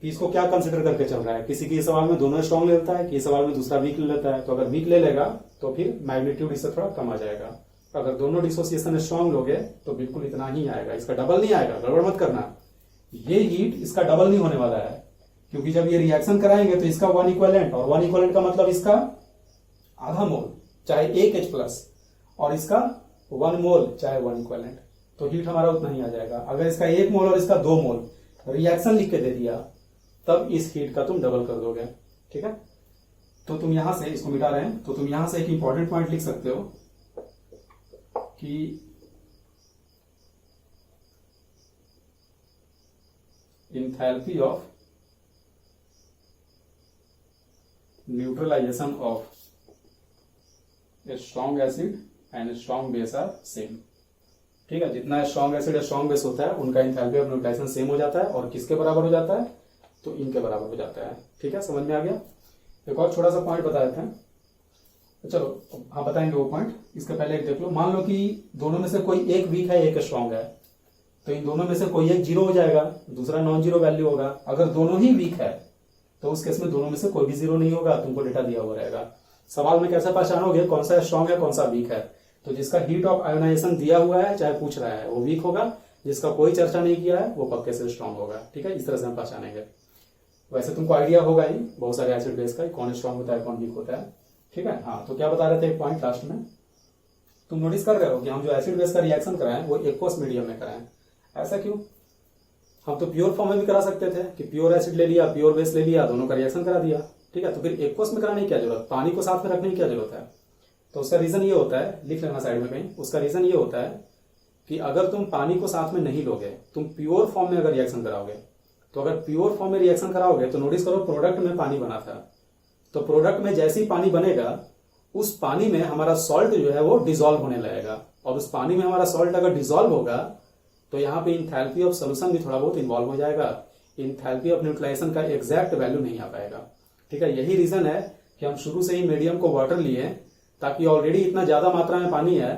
कि इसको क्या कंसिडर करके चल रहा है। किसी की सवाल में दोनों स्ट्रांग ले लेता है, किसी सवाल में दूसरा वीक ले लेता है। तो अगर वीक ले लेगा तो फिर मैग्नीट्यूड इससे थोड़ा कम आ जाएगा। अगर दोनों डिसोसिएशन स्ट्रांग लोगे तो बिल्कुल इतना ही आएगा, इसका डबल नहीं आएगा। गड़बड़ मत करना, ये हीट इसका डबल नहीं होने वाला है, क्योंकि जब ये रिएक्शन कराएंगे तो इसका 1 इक्विवेलेंट, और 1 इक्विवेलेंट का मतलब इसका आधा मोल चाहे 1 H प्लस, और इसका 1 मोल चाहे 1 इक्विवेलेंट, तो हीट हमारा उतना ही आ जाएगा। अगर इसका 1 मोल और इसका 2 मोल रिएक्शन लिख के दे दिया तब इस हीट का तुम डबल कर दोगे। ठीक है, तो तुम यहां से इसको मिटा रहे हैं, तो तुम यहां से एक इंपॉर्टेंट पॉइंट लिख सकते हो कि enthalpy of neutralization of a strong acid and strong base are same. ठीक है, जितना स्ट्रॉन्ग एसिड स्ट्रॉन्ग बेस होता है उनका इंथैल्पी ऑफ न्यूट्रलाइजेशन सेम हो जाता है, और किसके बराबर हो जाता है, तो इनके बराबर हो जाता है। ठीक है, समझ में आ गया। एक और छोटा सा पॉइंट बता देते हैं, चलो हाँ बताएंगे वो पॉइंट। इसके पहले एक देख लो, मान लो कि दोनों में से कोई एक वीक है एक स्ट्रॉन्ग है, तो इन दोनों में से कोई एक 0 हो जाएगा, दूसरा नॉन जीरो वैल्यू होगा। अगर दोनों ही वीक है तो उस केस में दोनों में से कोई भी 0 नहीं होगा, तुमको डेटा दिया हुआ रहेगा। सवाल में कैसे पहचानोगे कौन सा स्ट्रॉन्ग है कौन सा वीक है, तो जिसका हीट ऑफ आयोनाइजेशन दिया हुआ है चाहे पूछ रहा है वो वीक होगा, जिसका कोई चर्चा नहीं किया है वो पक्के से स्ट्रॉन्ग होगा। ठीक है, इस तरह से हम पहचानेंगे। वैसे तुमको आइडिया होगा ही बहुत सारे एसिड बेस का, कौन स्ट्रॉन्ग होता है कौन वीक होता है। ठीक है, हाँ तो क्या बता रहे थे एक पॉइंट लास्ट में, तुम नोटिस कर रहे हो कि हम जो एसिड बेस का रिएक्शन कराएं वो एक्वस मीडियम में कराएं। ऐसा क्यों? हम तो प्योर फॉर्म में भी करा सकते थे कि प्योर एसिड ले लिया प्योर बेस ले लिया, दोनों का रिएक्शन करा दिया। ठीक है, तो फिर एक्वस में कराने की क्या जरूरत, पानी को साथ में रखने की क्या जरूरत है। तो उसका रीजन ये होता है, लिख लेना साइड में कहीं, उसका रीजन ये होता है कि अगर तुम पानी को साथ में नहीं लोगे, तुम प्योर फॉर्म में अगर रिएक्शन कराओगे, तो अगर प्योर फॉर्म में रिएक्शन कराओगे तो नोटिस करो प्रोडक्ट में पानी बना था, तो प्रोडक्ट में जैसे ही पानी बनेगा उस पानी में हमारा सॉल्ट जो है वो डिसॉल्व होने लगेगा, और उस पानी में हमारा सॉल्ट अगर डिसॉल्व होगा तो यहाँ पे इंथैल्पी ऑफ सोल्यूशन भी थोड़ा बहुत इन्वॉल्व हो जाएगा, इंथैल्पी ऑफ न्यूट्रलाइजेशन का एग्जैक्ट वैल्यू नहीं आ पाएगा। ठीक है, यही रीजन है कि हम शुरू से ही मीडियम को वाटर लिए, ताकि ऑलरेडी इतना ज्यादा मात्रा में पानी है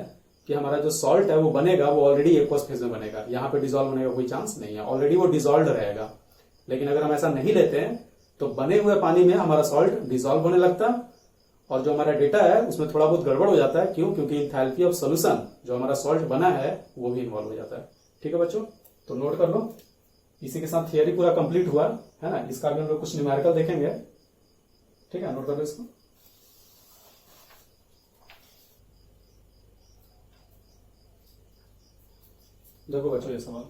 कि हमारा जो सॉल्ट है वो बनेगा वो ऑलरेडी एक्वस फेज में बनेगा, यहाँ पे डिसॉल्व होने का कोई चांस नहीं है, ऑलरेडी वो डिसॉल्व रहेगा। लेकिन अगर हम ऐसा नहीं लेते हैं तो बने हुए पानी में हमारा सॉल्ट डिसॉल्व होने लगता और जो हमारा डेटा है उसमें थोड़ा बहुत गड़बड़ हो जाता है। क्यों? क्योंकि इंथैल्पी ऑफ सोल्यूशन जो हमारा सॉल्ट बना है वो भी इन्वॉल्व हो जाता है। ठीक है बच्चों, तो नोट कर लो। इसी के साथ थियरी पूरा कंप्लीट हुआ है ना। इसका भी हम लोग कुछ न्यूमेरिकल देखेंगे। ठीक है, नोट कर लो इसको। देखो बच्चों ये सवाल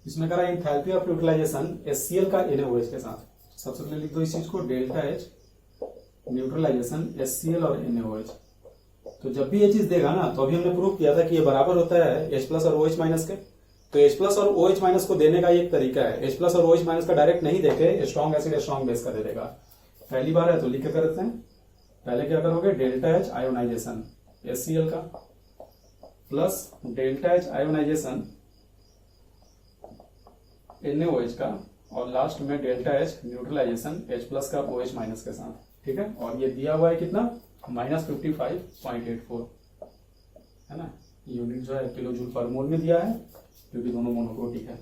इसमें करा इंथैल्पी ऑफ न्यूट्रलाइजेशन HCl का NaOH के साथ। सबसे पहले लिख दो इस चीज को, डेल्टा H न्यूट्रलाइजेशन HCl और NaOH। तो जब भी ये चीज देगा ना, तो अभी हमने प्रूव किया था कि ये बराबर होता है H प्लस और OH माइनस के। तो H प्लस और OH माइनस को देने का एक तरीका है, H प्लस और OH माइनस का डायरेक्ट नहीं देके स्ट्रॉन्ग एसिड स्ट्रॉन्ग बेस का दे देगा। पहली बार है तो लिख के करते हैं। पहले क्या करोगे, डेल्टा H आयोनाइजेशन HCl का plus delta H ionization NaOH का, और लास्ट में delta H neutralization H plus का OH माइनस के साथ। ठीक है, और ये दिया हुआ है कितना, -55.84 है ना। यूनिट जो है किलो जूल पर मोल में दिया है, क्योंकि दोनों मोनोक्रोटिक है।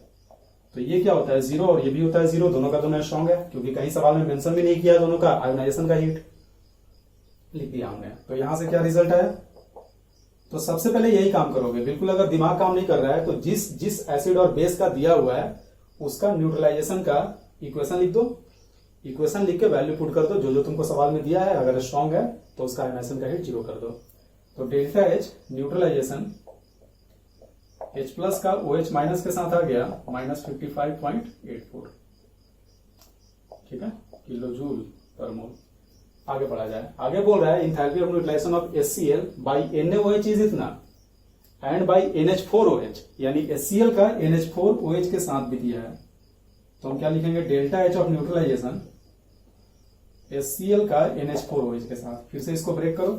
तो ये क्या होता है, जीरो, और ये भी होता है जीरो। दोनों का दोनों स्ट्रॉन्ग है, क्योंकि कहीं सवाल में मेंशन भी नहीं किया दोनों का आयोनाइजेशन का हीट, लिख दिया हमने। तो यहां से क्या रिजल्ट आया, तो सबसे पहले यही काम करोगे। बिल्कुल अगर दिमाग काम नहीं कर रहा है तो जिस एसिड और बेस का दिया हुआ है उसका न्यूट्रलाइजेशन का इक्वेशन लिख दो। इक्वेशन लिख के वैल्यू पुट कर दो जो जो तुमको सवाल में दिया है। अगर स्ट्रॉन्ग है तो उसका आयोनाइजेशन का हीट 0 कर दो। तो delta H neutralization H plus का OH माइनस के साथ आ गया -55.84। ठीक है, किलो जूल पर मोल। आगे बढ़ा जाए। आगे बोल रहा है enthalpy of neutralization of HCl by NaOH is इतना एंड बाय NH4OH, यानी HCl का NH4OH के साथ भी दिया है। तो हम क्या लिखेंगे, delta H of neutralization HCl का NH4OH के साथ। फिर से इसको ब्रेक करो,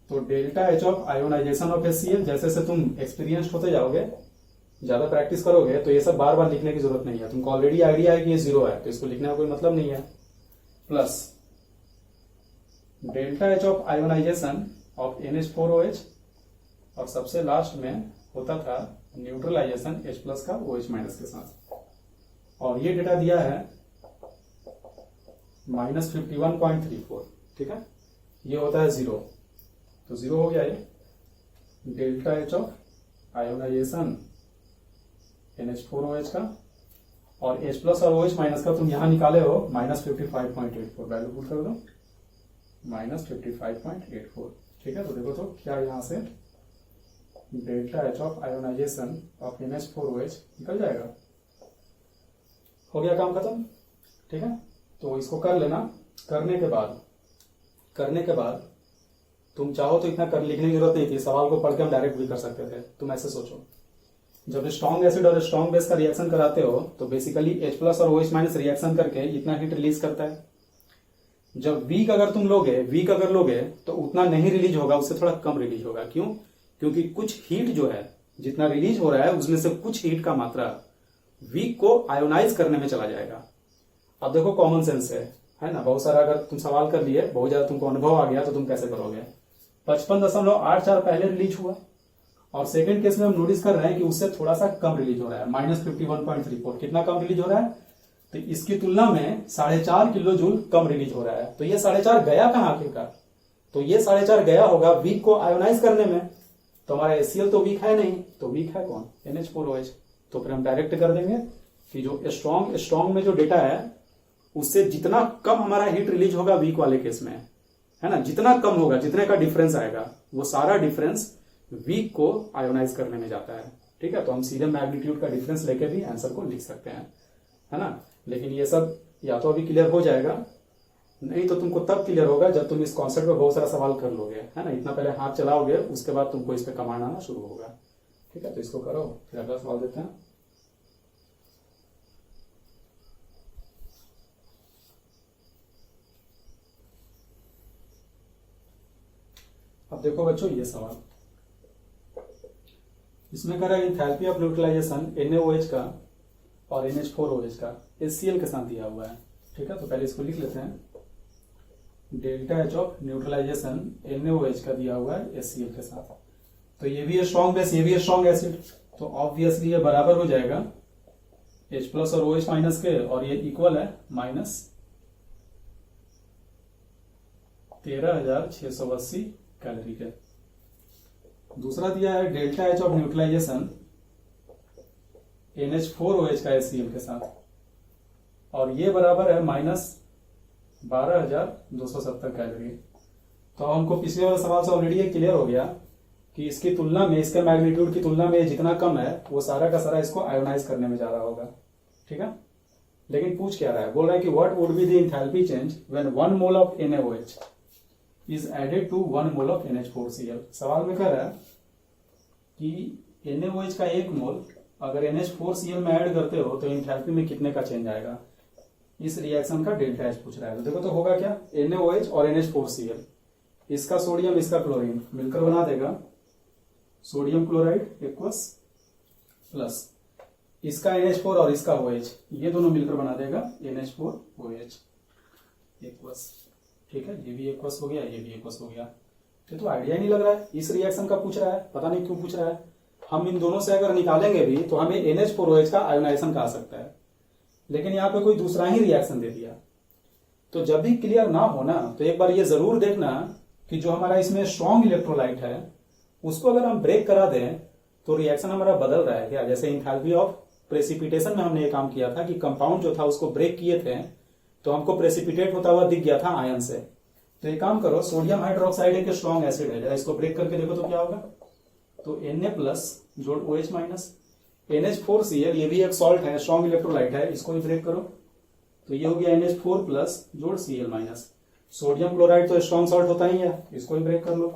तो delta H of ionization of HCl। जैसे जैसे तुम एक्सपीरियंस्ड होते जाओगे, ज्यादा प्रैक्टिस करोगे, तो ये सब बार बार लिखने की जरूरत नहीं है। तुमको ऑलरेडी आइडिया है कि ये 0 है, तो इसको लिखने का कोई मतलब नहीं है। Plus delta H of ionization of NH4OH, और सबसे लास्ट में होता था न्यूट्रलाइजेशन H प्लस का OH माइनस के साथ। और ये डेटा दिया है -51.34। ठीक है, ये होता है 0, तो 0 हो गया ये। Delta H of ionization NH4OH का, और H प्लस और OH माइनस का तुम यहां निकाले हो -55.84। वैल्यू पुट कर दो -55.84। ठीक है, तो देखो तो क्या यहां से delta H of ionization of NH4OH निकल जाएगा। हो गया काम खत्म। ठीक है, तो इसको कर लेना। करने के बाद तुम चाहो तो इतना लिखने की जरूरत नहीं थी, सवाल को पढ़ के हम डायरेक्ट भी कर सकते थे। तुम ऐसे सोचो, जब स्ट्रॉन्ग एसिड और स्ट्रॉन्ग बेस का रिएक्शन कराते हो तो बेसिकली H प्लस और OH माइनस रिएक्शन करके इतना हीट रिलीज करता है। जब वीक अगर लोगे तो उतना नहीं रिलीज होगा, उससे थोड़ा कम रिलीज होगा। क्यों? क्योंकि कुछ हीट जो है जितना रिलीज हो रहा है उसमें से कुछ हीट का मात्रा वीक को आयोनाइज करने में चला जाएगा। अब देखो कॉमन सेंस है ना, बहुत सारा अगर तुम सवाल कर लिए, बहुत ज्यादा तुमको अनुभव आ गया तो तुम कैसे करोगे। 55.84 पहले रिलीज हुआ, और सेकंड केस में हम नोटिस कर रहे हैं कि उससे थोड़ा सा कम रिलीज हो रहा है, -51.34। कितना कम रिलीज हो रहा है, तो इसकी तुलना में 4.5 किलो जूल कम रिलीज हो रहा है। तो ये 4.5 गया कहां आखिरकार, तो ये 4.5 गया होगा वीक को आयोनाइज करने में। तो हमारा HCl तो वीक है नहीं, तो वीक है कौन, NH4OH। तो फिर हम डायरेक्ट कर देंगे कि जो स्ट्रॉन्ग में जो डेटा है उससे जितना कम हमारा हीट रिलीज होगा वीक वाले केस में, है ना, जितना कम होगा, जितने का डिफरेंस आएगा, वो सारा डिफरेंस वीक को आयोनाइज करने में जाता है। ठीक है, तो हम सीधे मैग्नीट्यूड का डिफरेंस लेके भी आंसर को लिख सकते हैं, है ना। लेकिन ये सब या तो अभी क्लियर हो जाएगा, नहीं तो तुमको तब क्लियर होगा जब तुम इस कॉन्सेप्ट पे बहुत सारा सवाल कर लोगे, है ना। इतना पहले हाथ चलाओगे, उसके बाद तुमको इस पे कमांड आना शुरू होगा। ठीक है, तो इसको करो, फिर अगला सवाल देते हैं। अब देखो बच्चों ये सवाल, इसमें कह रहा है इंथैल्पी ऑफ न्यूट्रलाइजेशन NaOH का और NH4OH का HCl के साथ दिया हुआ है। ठीक है, तो पहले इसको लिख लेते हैं। Delta H of neutralization NaOH का दिया हुआ है HCl के साथ। तो ये भी है स्ट्रॉन्ग बेस, ये भी है स्ट्रॉन्ग एसिड, तो ऑब्वियसली ये बराबर हो जाएगा H प्लस और OH माइनस के, और ये इक्वल है 13,680 कैलोरी के। दूसरा दिया है delta H of neutralisation NH4OH का HCl के साथ, और ये बराबर है -12,270 कैलोरी। तो हमको पिछले वाले सवाल से ऑलरेडी ये क्लियर हो गया कि इसकी तुलना में, इसके मैग्नीट्यूड की तुलना में जितना कम है वो सारा का सारा इसको आयोनाइज करने में ज्यादा होगा। ठीक है, लेकिन पूछ क्या रहा है, बोल रहा है कि what would be the enthalpy change when 1 mole of NaOH is added to 1 mole of NH4Cl। सवाल में कह रहा है कि NaOH का 1 मोल अगर NH4Cl में ऐड करते हो तो एंथैल्पी में कितने का चेंज आएगा। इस रिएक्शन का डेल्टा एच पूछ रहा है। तो देखो तो होगा क्या, NaOH और NH4Cl, इसका सोडियम इसका क्लोरीन मिलकर बना देगा सोडियम क्लोराइड इक्वस प्लस इसका NH4 और इसका OH, ये दोनों मिलकर बना देगा NH4OH इक्वस। ठीक है, ये भी इक्वस हो गया, ये भी इक्वस हो गया। तो आइडिया नहीं लग रहा है, इस रिएक्शन का पूछ रहा है, पता नहीं क्यों पूछ रहा है। हम इन दोनों से अगर निकालेंगे भी तो हमें NH4OH का आयोनाइजेशन का आ सकता है, लेकिन यहाँ पे कोई दूसरा ही रिएक्शन दे दिया। तो जब भी क्लियर ना हो ना, तो एक बार ये जरूर देखना कि जो हमारा इसमें स्ट्रॉन्ग इलेक्ट्रोलाइट है उसको अगर हम ब्रेक करा दें तो रिएक्शन हमारा बदल रहा है क्या। जैसे इंथैल्पी ऑफ प्रेसिपिटेशन में हमने ये काम किया था कि कंपाउंड जो था उसको ब्रेक किए थे तो हमको प्रेसिपिटेट होता हुआ दिख गया था आयन से। तो ये काम करो, सोडियम हाइड्रोक्साइड एक स्ट्रॉन्ग एसिड है, इसको ब्रेक करके देखो तो क्या होगा। तो Na प्लस जोड़ OH माइनस, NH4Cl ये भी एक सॉल्ट है, स्ट्रॉन्ग इलेक्ट्रोलाइट है, इसको भी ब्रेक करो तो ये हो गया NH4 प्लस जोड़ Cl माइनस। सोडियम क्लोराइड तो स्ट्रॉन्ग सॉल्ट होता ही है, इसको भी ब्रेक कर लो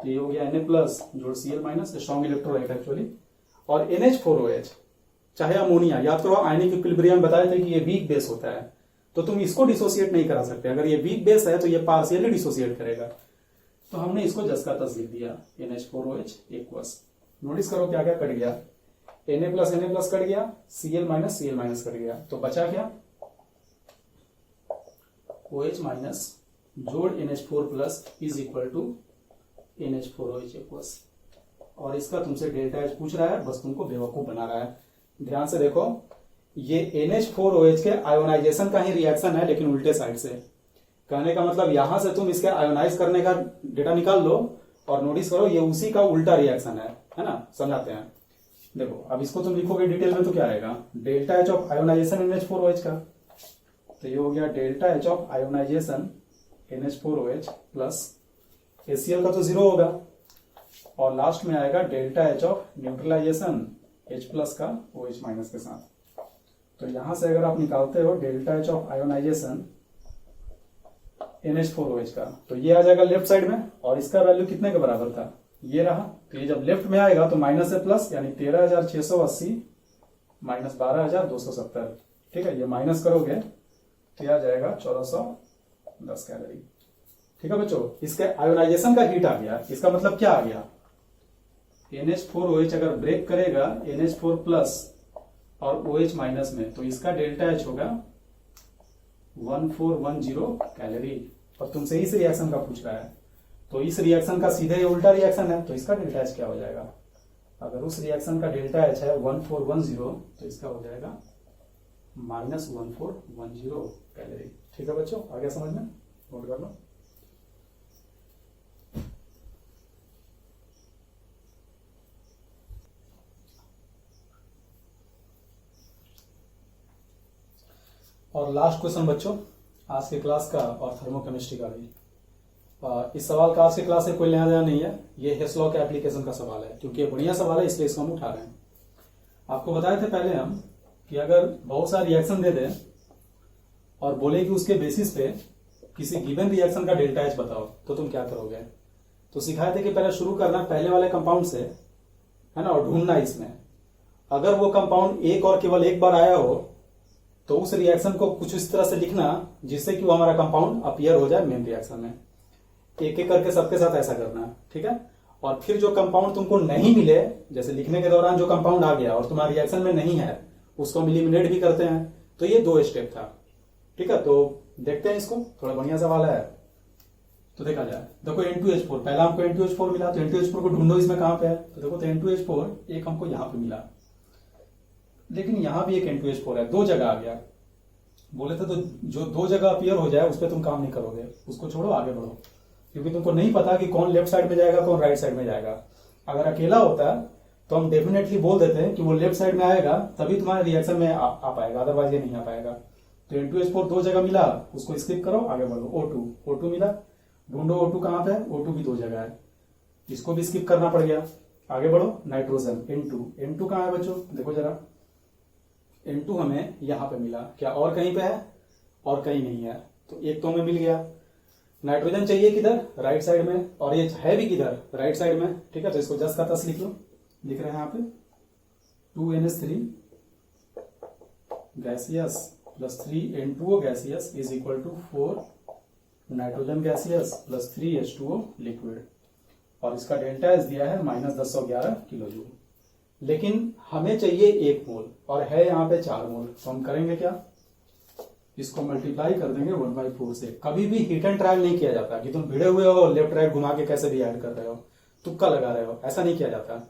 तो ये हो गया Na प्लस जोड़ Cl minus, strong electrolyte actually. और NH4OH चाहे अमोनिया, याद करो आयनिक इक्विलिब्रियम बताए थे कि ये वीक बेस होता है, तो तुम इसको डिसोसिएट नहीं करा सकते। अगर ये वीक बेस है तो ये पार्शियली डिसोसिएट करेगा। तो हमने इसको जस का तस लिख दिया NH4OH इक्वस। नोटिस करो क्या क्या कट गया, Na प्लस कट गया, Cl माइनस कट गया, तो बचा क्या OH माइनस जोड़ NH4 plus is equal to NH4OH aqueous. और इसका तुमसे डेल्टा एच पूछ रहा है, बस तुमको बेवकूफ बना रहा है। ध्यान से देखो, ये NH4OH के आयोनाइजेशन का ही रिएक्शन है, लेकिन उल्टे साइड से। कहने का मतलब यहां से तुम इसके आयोनाइज करने का डेटा निकाल लो और नोटिस करो ये उसी का उल्टा रिएक्शन है ना। समझाते हैं, देखो अब इसको तुम लिखोगे डिटेल में तो क्या आएगा, delta H of ionization NH4OH का, तो ये हो गया delta H of ionization NH4OH plus HCl का तो 0 होगा, और लास्ट में आएगा delta H of neutralisation H plus का OH माइनस के साथ। तो यहां से अगर आप निकालते हो delta H of ionization NH4OH का, तो ये आ जाएगा लेफ्ट साइड में, और इसका वैल्यू कितने के बराबर था, ये रहा। तो ये जब लेफ्ट में आएगा तो माइनस से प्लस, यानी 13,680 माइनस 12,270। ठीक है, ये माइनस करोगे तो आ जाएगा 1410 कैलोरी। ठीक है बच्चों, इसके आयोनाइजेशन का हीट आ गया। इसका मतलब क्या आ गया, NH4OH अगर ब्रेक करेगा NH4 प्लस और OH माइनस में, तो इसका डेल्टा एच होगा 1410 कैलोरी। और तुमसे इस रिएक्शन का पूछ रहा है, तो इस रिएक्शन का सीधे ये उल्टा रिएक्शन है, तो इसका डेल्टा एच क्या हो जाएगा। अगर उस रिएक्शन का डेल्टा एच है 1410, तो इसका हो जाएगा -1410 कैलोरी। ठीक है बच्चों, आगे समझ में, नोट कर लो। और लास्ट क्वेश्चन बच्चों आज के क्लास का और थर्मोकेमिस्ट्री का भी। इस सवाल का आज के क्लास से कोई लेना देना नहीं है, ये हेस्लॉ के एप्लीकेशन का सवाल है, क्योंकि ये बढ़िया सवाल है इसलिए इसको हम उठा रहे हैं। आपको बताए थे पहले हम कि अगर बहुत सारे रिएक्शन दे दें और बोले कि उसके बेसिस पे किसी गिवन रिएक्शन का डेल्टा एच बताओ, तो तुम क्या करोगे। तो सिखाए थे कि पहले शुरू करना पहले वाले कंपाउंड से, है ना, और ढूंढना इसमें अगर वो कंपाउंड एक और केवल एक बार आया हो तो उस रिएक्शन को कुछ इस तरह से लिखना जिससे कि वो हमारा कंपाउंड अपीयर हो जाए मेन रिएक्शन में। एक एक करके सबके साथ ऐसा करना, ठीक है। और फिर जो कंपाउंड तुमको नहीं मिले, जैसे लिखने के दौरान जो कंपाउंड आ गया और तुम्हारा रिएक्शन में नहीं है, उसको हम एलिमिनेट भी करते हैं। तो ये 2 स्टेप था, ठीक है। तो देखते हैं इसको, थोड़ा बढ़िया सवाल है तो देखा जाए। देखो N2H4, पहला हमको N2H4 मिला, तो N2H4 को ढूंढो इसमें कहां पे है। तो देखो तो N2H4 एक हमको यहां पे मिला, लेकिन यहां भी एक N2H4 है, 2 जगह आ गया। बोले थे तो जो दो जगह अपीयर हो जाए उस पर तुम काम नहीं करोगे, उसको छोड़ो, आगे बढ़ो, क्योंकि तुमको नहीं पता कि कौन लेफ्ट साइड में जाएगा कौन राइट साइड में जाएगा। अगर अकेला होता तो हम डेफिनेटली बोल देते हैं कि वो लेफ्ट साइड में आएगा, तभी तुम्हारे रिएक्शन में आ पाएगा, अदरवाइज ये नहीं आ पाएगा। तो N2H4 दो जगह मिला, उसको स्किप करो, आगे बढ़ो। O2 मिला, ढूंढो O2 कहां पे है, O2 भी दो जगह है, इसको भी स्किप करना पड़ गया, आगे बढ़ो। नाइट्रोजन N2 कहां है बच्चों, देखो जरा, N2 हमें यहां पे मिला, क्या और कहीं पे है, और कहीं नहीं है, तो एक तो हमें मिल गया। नाइट्रोजन चाहिए किधर, राइट साइड में, और ये है भी किधर, राइट साइड में, ठीक है। तो इसको जस का तस लिख लो, लिख रहे हैं यहाँ पे 2NH3 gaseous plus 3N2O gaseous is equal to 4 nitrogen gaseous plus 3H2O liquid, और इसका डेल्टा एस दिया है -1011 किलो जूल। लेकिन हमें चाहिए 1 मोल और है यहाँ पे 4 मोल, तो हम करेंगे क्या, इसको मल्टीप्लाई कर देंगे 1/4 से। कभी भी हिट एंड ट्रायल नहीं किया जाता कि तुम भिड़े हुए हो लेफ्ट राइट घुमा के कैसे भी ऐड कर रहे हो, तुक्का लगा रहे हो, ऐसा नहीं किया जाता।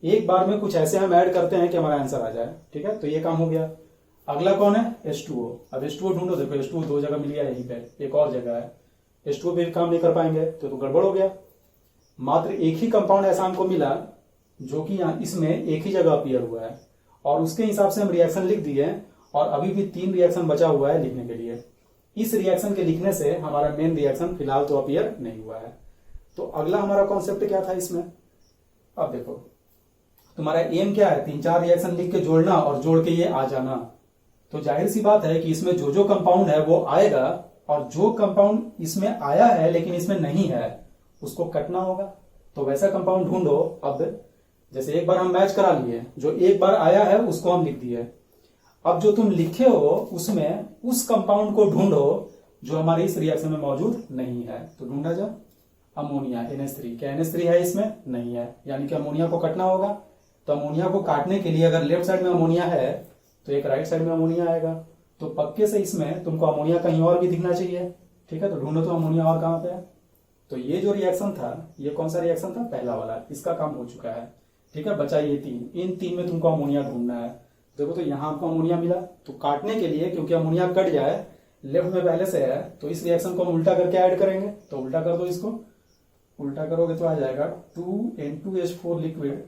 एक बार में कुछ ऐसे हम ऐड करते हैं कि हमारा आंसर आ जाए, ठीक है। तो ये काम हो गया। अगला कौन है, H2O। अब H2O ढूंढो, देखो H2O दो जगह मिल गया, यहीं पे एक और जगह है, H2O भी काम नहीं कर पाएंगे तो गड़बड़ हो गया। मात्र एक ही कंपाउंड ऐसा हमको मिला जो कि यहाँ इसमें एक ही जगह अपीयर हुआ है, और उसके हिसाब से हम रिएक्शन लिख दिए, और अभी भी 3 रिएक्शन बचा हुआ है लिखने के लिए। इस रिएक्शन के लिखने से हमारा मेन रिएक्शन फिलहाल तो अपीयर नहीं हुआ है। तो अगला हमारा कॉन्सेप्ट क्या था इसमें, अब देखो तुम्हारा एम क्या है, 3-4 रिएक्शन लिख के जोड़ना और जोड़ के ये आ जाना। तो जाहिर सी बात है कि इसमें जो जो कंपाउंड है वो आएगा, और जो कंपाउंड इसमें आया है लेकिन इसमें नहीं है उसको कटना होगा। तो वैसा कंपाउंड ढूंढो। अब जैसे एक बार हम मैच करा लिए, जो एक बार आया है उसको हम लिख दिए। अब जो तुम लिखे हो उसमें उस कंपाउंड को ढूंढो जो हमारे इस रिएक्शन में मौजूद नहीं है। तो ढूंढा जा, अमोनिया NH3, क्या NH3 है इसमें, नहीं है, यानी कि अमोनिया को कटना होगा। तो अमोनिया को काटने के लिए अगर लेफ्ट साइड में अमोनिया है तो एक राइट साइड में अमोनिया आएगा, तो पक्के से इसमें तुमको अमोनिया कहीं और भी दिखना चाहिए, ठीक है। तो ढूंढो तो अमोनिया और कहां पे है। तो ये जो रिएक्शन था, ये कौन सा रिएक्शन था, पहला वाला, इसका काम हो चुका है, ठीक है। बचा ये 3, इन 3 में तुमको अमोनिया ढूंढना है। देखो तो यहां आपको अमोनिया मिला, तो काटने के लिए, क्योंकि अमोनिया कट जाए, लेफ्ट में पहले से है, तो इस रिएक्शन को हम उल्टा करके ऐड करेंगे। तो उल्टा कर दो, इसको उल्टा करोगे तो आ जाएगा 2N2H4 liquid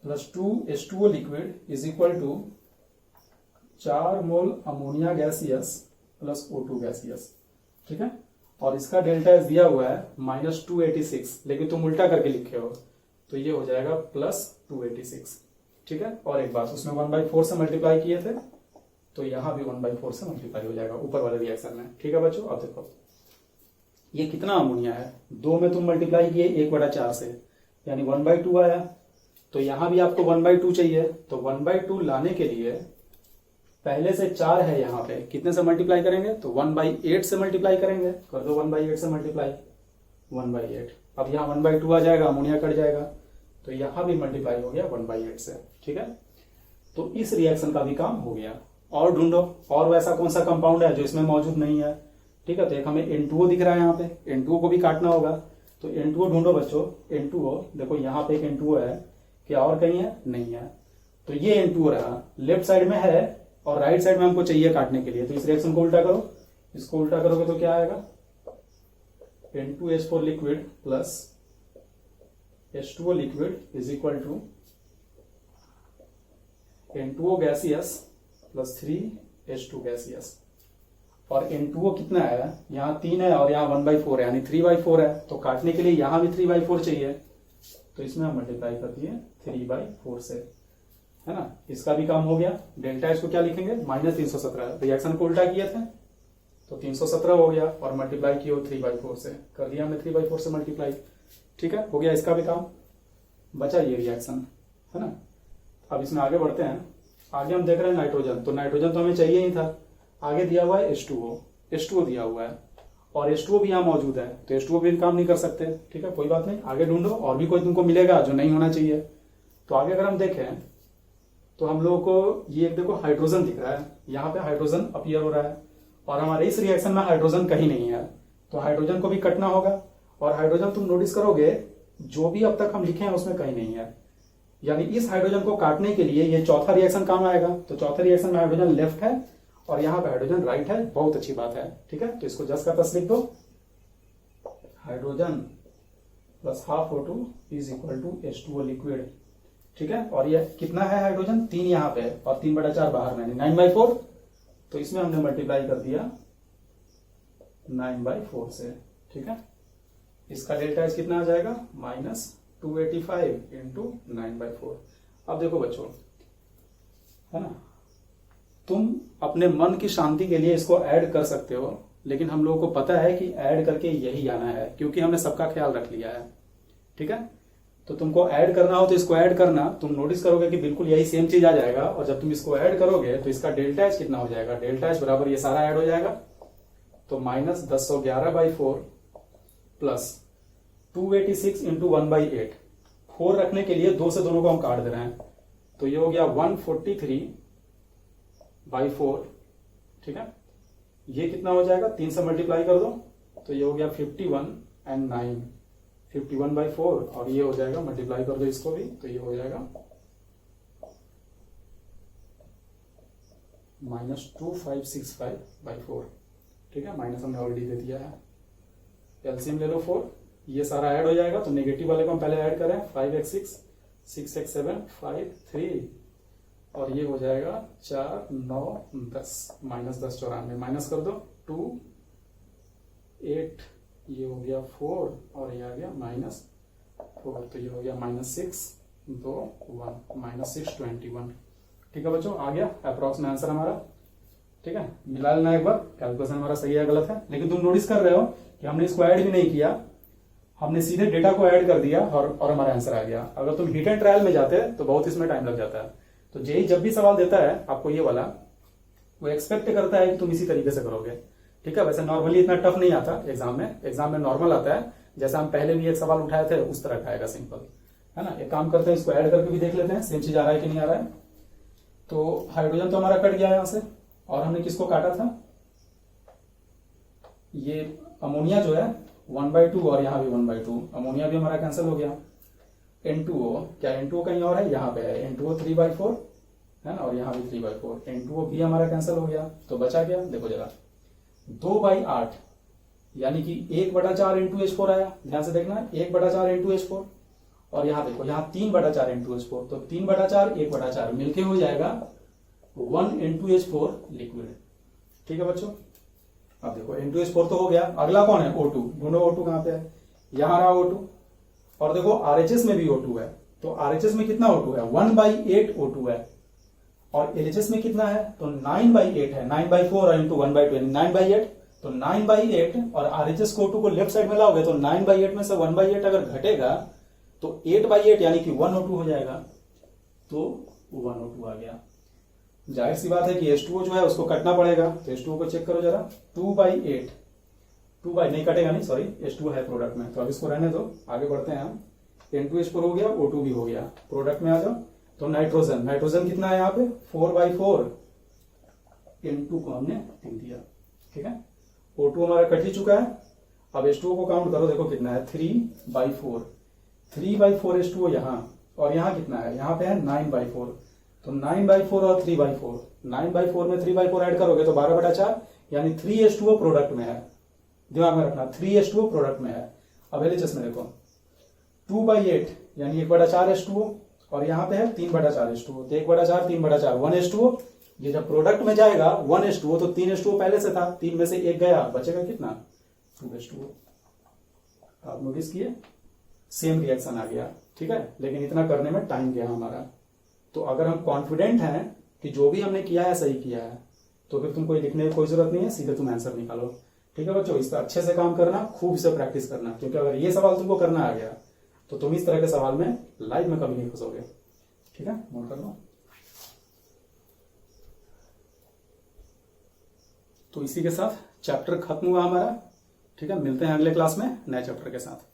plus 2H2O liquid is equal to 4 mole ammonia gaseous plus O2 gaseous, ठीक है। और इसका डेल्टा एस दिया हुआ है -286, लेकिन तुम उल्टा करके लिखे हो तो ये हो जाएगा +286, ठीक है। और एक बात, उसमें 1/4 से मल्टीप्लाई किए थे, तो यहां भी 1/4 से मल्टीप्लाई हो जाएगा ऊपर वाले रिएक्शन में, ठीक है बच्चों। अब देखो ये कितना अमोनिया है, 2 में तुम मल्टीप्लाई किए 1/4 से, यानी 1/2 आया। तो यहां भी आपको 1/2 चाहिए, तो 1/2 लाने के लिए पहले से 4 है यहाँ पे, कितने से मल्टीप्लाई करेंगे, तो 1/8 से मल्टीप्लाई करेंगे, कर दो 1/8 से मल्टीप्लाई, 1/8। अब यहाँ 1/2 आ जाएगा, अमोनिया कट जाएगा, तो यहां भी मल्टीप्लाई हो गया 1/8 से, ठीक है। तो इस रिएक्शन का भी काम हो गया। और ढूंढो, और वैसा कौन सा कंपाउंड है जो इसमें मौजूद नहीं है, ठीक है। तो एक हमें N2O दिख रहा है यहाँ पे, N2O को भी काटना होगा। तो N2O ढूंढो बच्चों, N2O देखो यहाँ पे एक N2O है, क्या और कहीं है, नहीं है। तो ये N2O रहा, लेफ्ट साइड में है और राइट साइड में हमको चाहिए काटने के लिए। तो इस रिएक्शन को उल्टा करो, इसको उल्टा करोगे तो क्या आएगा, N2H4 liquid plus H2O liquid is equal to N2O gaseous plus 3H2 gaseous. और N2O कितना है, यहाँ 3 है और यहाँ 1/4 है, यानी 3/4 है। तो काटने के लिए यहाँ भी 3/4 चाहिए, तो इसमें हम मल्टीप्लाई कर दिए 3/4 से, है ना। इसका भी काम हो गया। डेल्टा इसको क्या लिखेंगे, -317। रिएक्शन को उल्टा किए थे तो 317 हो गया, और मल्टीप्लाई किए 3/4 से, कर दिया हमने 3/4 से मल्टीप्लाई, ठीक है। हो गया इसका भी काम, बचा ये रिएक्शन, है ना। अब इसमें आगे बढ़ते हैं। आगे हम देख रहे हैं नाइट्रोजन, तो नाइट्रोजन तो हमें चाहिए ही था। आगे दिया हुआ है H2O दिया हुआ है, और H2O भी यहाँ मौजूद है, तो H2O भी काम नहीं कर सकते, ठीक है, कोई बात नहीं। आगे ढूंढो, और भी कोई तुमको मिलेगा जो नहीं होना चाहिए। तो आगे अगर हम देखें तो हम लोगों को ये एक देखो हाइड्रोजन दिख रहा है, यहाँ पे हाइड्रोजन अपीयर हो रहा है, और हमारे इस रिएक्शन में हाइड्रोजन कहीं नहीं है, तो हाइड्रोजन को भी कटना होगा। और हाइड्रोजन तुम नोटिस करोगे जो भी अब तक हम लिखे हैं उसमें कहीं नहीं है, यानी इस हाइड्रोजन को काटने के लिए ये चौथा रिएक्शन काम आएगा। तो चौथे रिएक्शन में हाइड्रोजन लेफ्ट है और यहाँ पे हाइड्रोजन राइट है, बहुत अच्छी बात है। ठीक है, तो इसको जस का तस लिख दो, hydrogen plus half O2 is equal to H2O liquid. ठीक है, और ये कितना है हाइड्रोजन, 3 यहाँ पे है और 3/4 बाहर में, 9/4। तो इसमें हमने मल्टीप्लाई कर दिया 9/4 से। ठीक है, इसका डेल्टा एच कितना आ जाएगा, -285 इंटू 9/4। अब देखो बच्चों, है ना, तुम अपने मन की शांति के लिए इसको ऐड कर सकते हो, लेकिन हम लोगों को पता है कि ऐड करके यही आना है, क्योंकि हमने सबका ख्याल रख लिया है। ठीक है, तो तुमको ऐड करना हो तो इसको ऐड करना, तुम नोटिस करोगे कि बिल्कुल यही सेम चीज आ जाएगा। और जब तुम इसको ऐड करोगे तो इसका डेल्टा एच कितना हो जाएगा, डेल्टा एच बराबर ये सारा ऐड हो जाएगा, तो -1011/4 प्लस 286 इंटू 1/8। 4 रखने के लिए 2 से दोनों को हम काट दे रहे हैं, तो ये हो गया 143/4। ठीक है, ये कितना हो जाएगा, 3 से मल्टीप्लाई कर दो तो ये हो गया 51 एंड 9, 51/4। और ये हो जाएगा, मल्टीप्लाई कर दो इसको भी, तो ये हो जाएगा -2565/4। ठीक है, माइनस हमने ऑलरेडी दे दिया है। एलसीएम ले लो 4, ये सारा ऐड हो जाएगा, तो नेगेटिव वाले को हम पहले ऐड करें, 5x6 6x7 5 3, और ये हो जाएगा 4 9 10, -10 94, माइनस कर दो 2 8, ये हो गया 4 और ये आ गया -4, तो ये हो गया -6 2 1 -621। ठीक है बच्चों, आ गया अप्रॉक्स में आंसर हमारा। ठीक है, मिला लेना एक बार, कैलकुलेशन हमारा सही है गलत है, लेकिन तुम नोटिस कर रहे हो कि हमने इसको ऐड भी नहीं किया, हमने सीधे डेटा को ऐड कर दिया और हमारा आंसर आ गया। अगर तुम हिट एंड ट्रायल में जाते तो बहुत इसमें टाइम लग जाता है। तो जेई जब भी सवाल देता है आपको ये वाला, वो एक्सपेक्ट करता है कि तुम इसी तरीके से करोगे। ठीक है, वैसे नॉर्मली इतना टफ नहीं आता एग्जाम में नॉर्मल आता है, जैसा हम पहले भी एक सवाल उठाए थे उस तरह का आएगा, सिंपल है ना। एक काम करते हैं, इसको ऐड करके भी देख लेते हैं सेम चीज आ रहा है कि नहीं आ रहा है। तो हाइड्रोजन तो हमारा कट गया यहां से, और हमने किसको काटा था, ये अमोनिया जो है 1/2 और यहाँ भी 1/2, अमोनिया भी हमारा कैंसिल हो गया। N2O, क्या N2O कहीं और है, यहाँ पे है N2O 3/4 है ना, और यहाँ भी 3/4, N2O भी हमारा कैंसिल हो गया, तो बचा गया, देखो जरा 2/8, यानी कि 1/4 N2H4 आया, ध्यान से देखना 1/4 N2H4, और यहाँ देखो यहाँ 3/4 N2H4, तो 3/4 1/4 मिलके हो जाएगा 1 N2H4 लिक्विड। ठीक है बच्चों, अब देखो N2H4 तो हो गया, अगला कौन है, O2, ढूंढो O2 कहां पे है, यहां रहा O2, और देखो RHS में भी O2 है, तो RHS में कितना O2 है, 1/8 O2 है, और LHS में कितना है, तो 9/8 है, 9/4 इंटू 1/2 9/8, तो 9/8, और RHS को O2 को लेफ्ट साइड में लाओगे तो 9/8 में से 1/8 अगर घटेगा तो 8/8 यानी कि 1 O2 हो जाएगा, तो 1 O2 आ गया। जाहिर सी बात है कि H2O जो है उसको कटना पड़ेगा, तो H2O को चेक करो जरा, 2/8, नहीं कटेगा नहीं, सॉरी, H2O है प्रोडक्ट में, तो अब इसको रहने दो, आगे बढ़ते हैं हम। N2H4 हो गया, O2 भी हो गया, प्रोडक्ट में आ जाओ। तो नाइट्रोजन कितना है यहाँ पे, 4/4, N2 को हमने लिख दिया। ठीक है, O2 हमारा कट ही चुका है, अब H2O को काउंट करो, देखो कितना है, 3/4, 3/4 H2O यहाँ, और यहाँ कितना है, यहाँ पे है 9/4, तो 9/4 और 3/4, 9/4 में 3/4 ऐड करोगे तो 12/4, यानी 3H2O प्रोडक्ट में है, दिमाग में रखना 3H2O प्रोडक्ट में है। अब LHS में देखो 2/8 यानी 1/4 H2O, और यहाँ पे है 3/4 H2O, तो 1/4 3/4 1 H2O, ये जब प्रोडक्ट में जाएगा 1 H2O, तो 3 H2O पहले से था, 3 में से 1 गया, बचेगा कितना, 2 H2O। आप नोटिस किए, सेम रिएक्शन आ गया। ठीक है, लेकिन इतना करने में टाइम गया हमारा। तो अगर हम कॉन्फिडेंट हैं कि जो भी हमने किया है सही किया है, तो फिर तुमको लिखने की कोई जरूरत नहीं है, सीधे तुम आंसर निकालो। ठीक है बच्चों, इस पर अच्छे से काम करना, खूब इसे प्रैक्टिस करना, क्योंकि अगर ये सवाल तुमको करना आ गया तो तुम इस तरह के सवाल में लाइफ में कभी नहीं फंसोगे। ठीक है, नोट कर लो। तो इसी के साथ चैप्टर खत्म हुआ हमारा। ठीक है, मिलते हैं अगले क्लास में नए चैप्टर के साथ।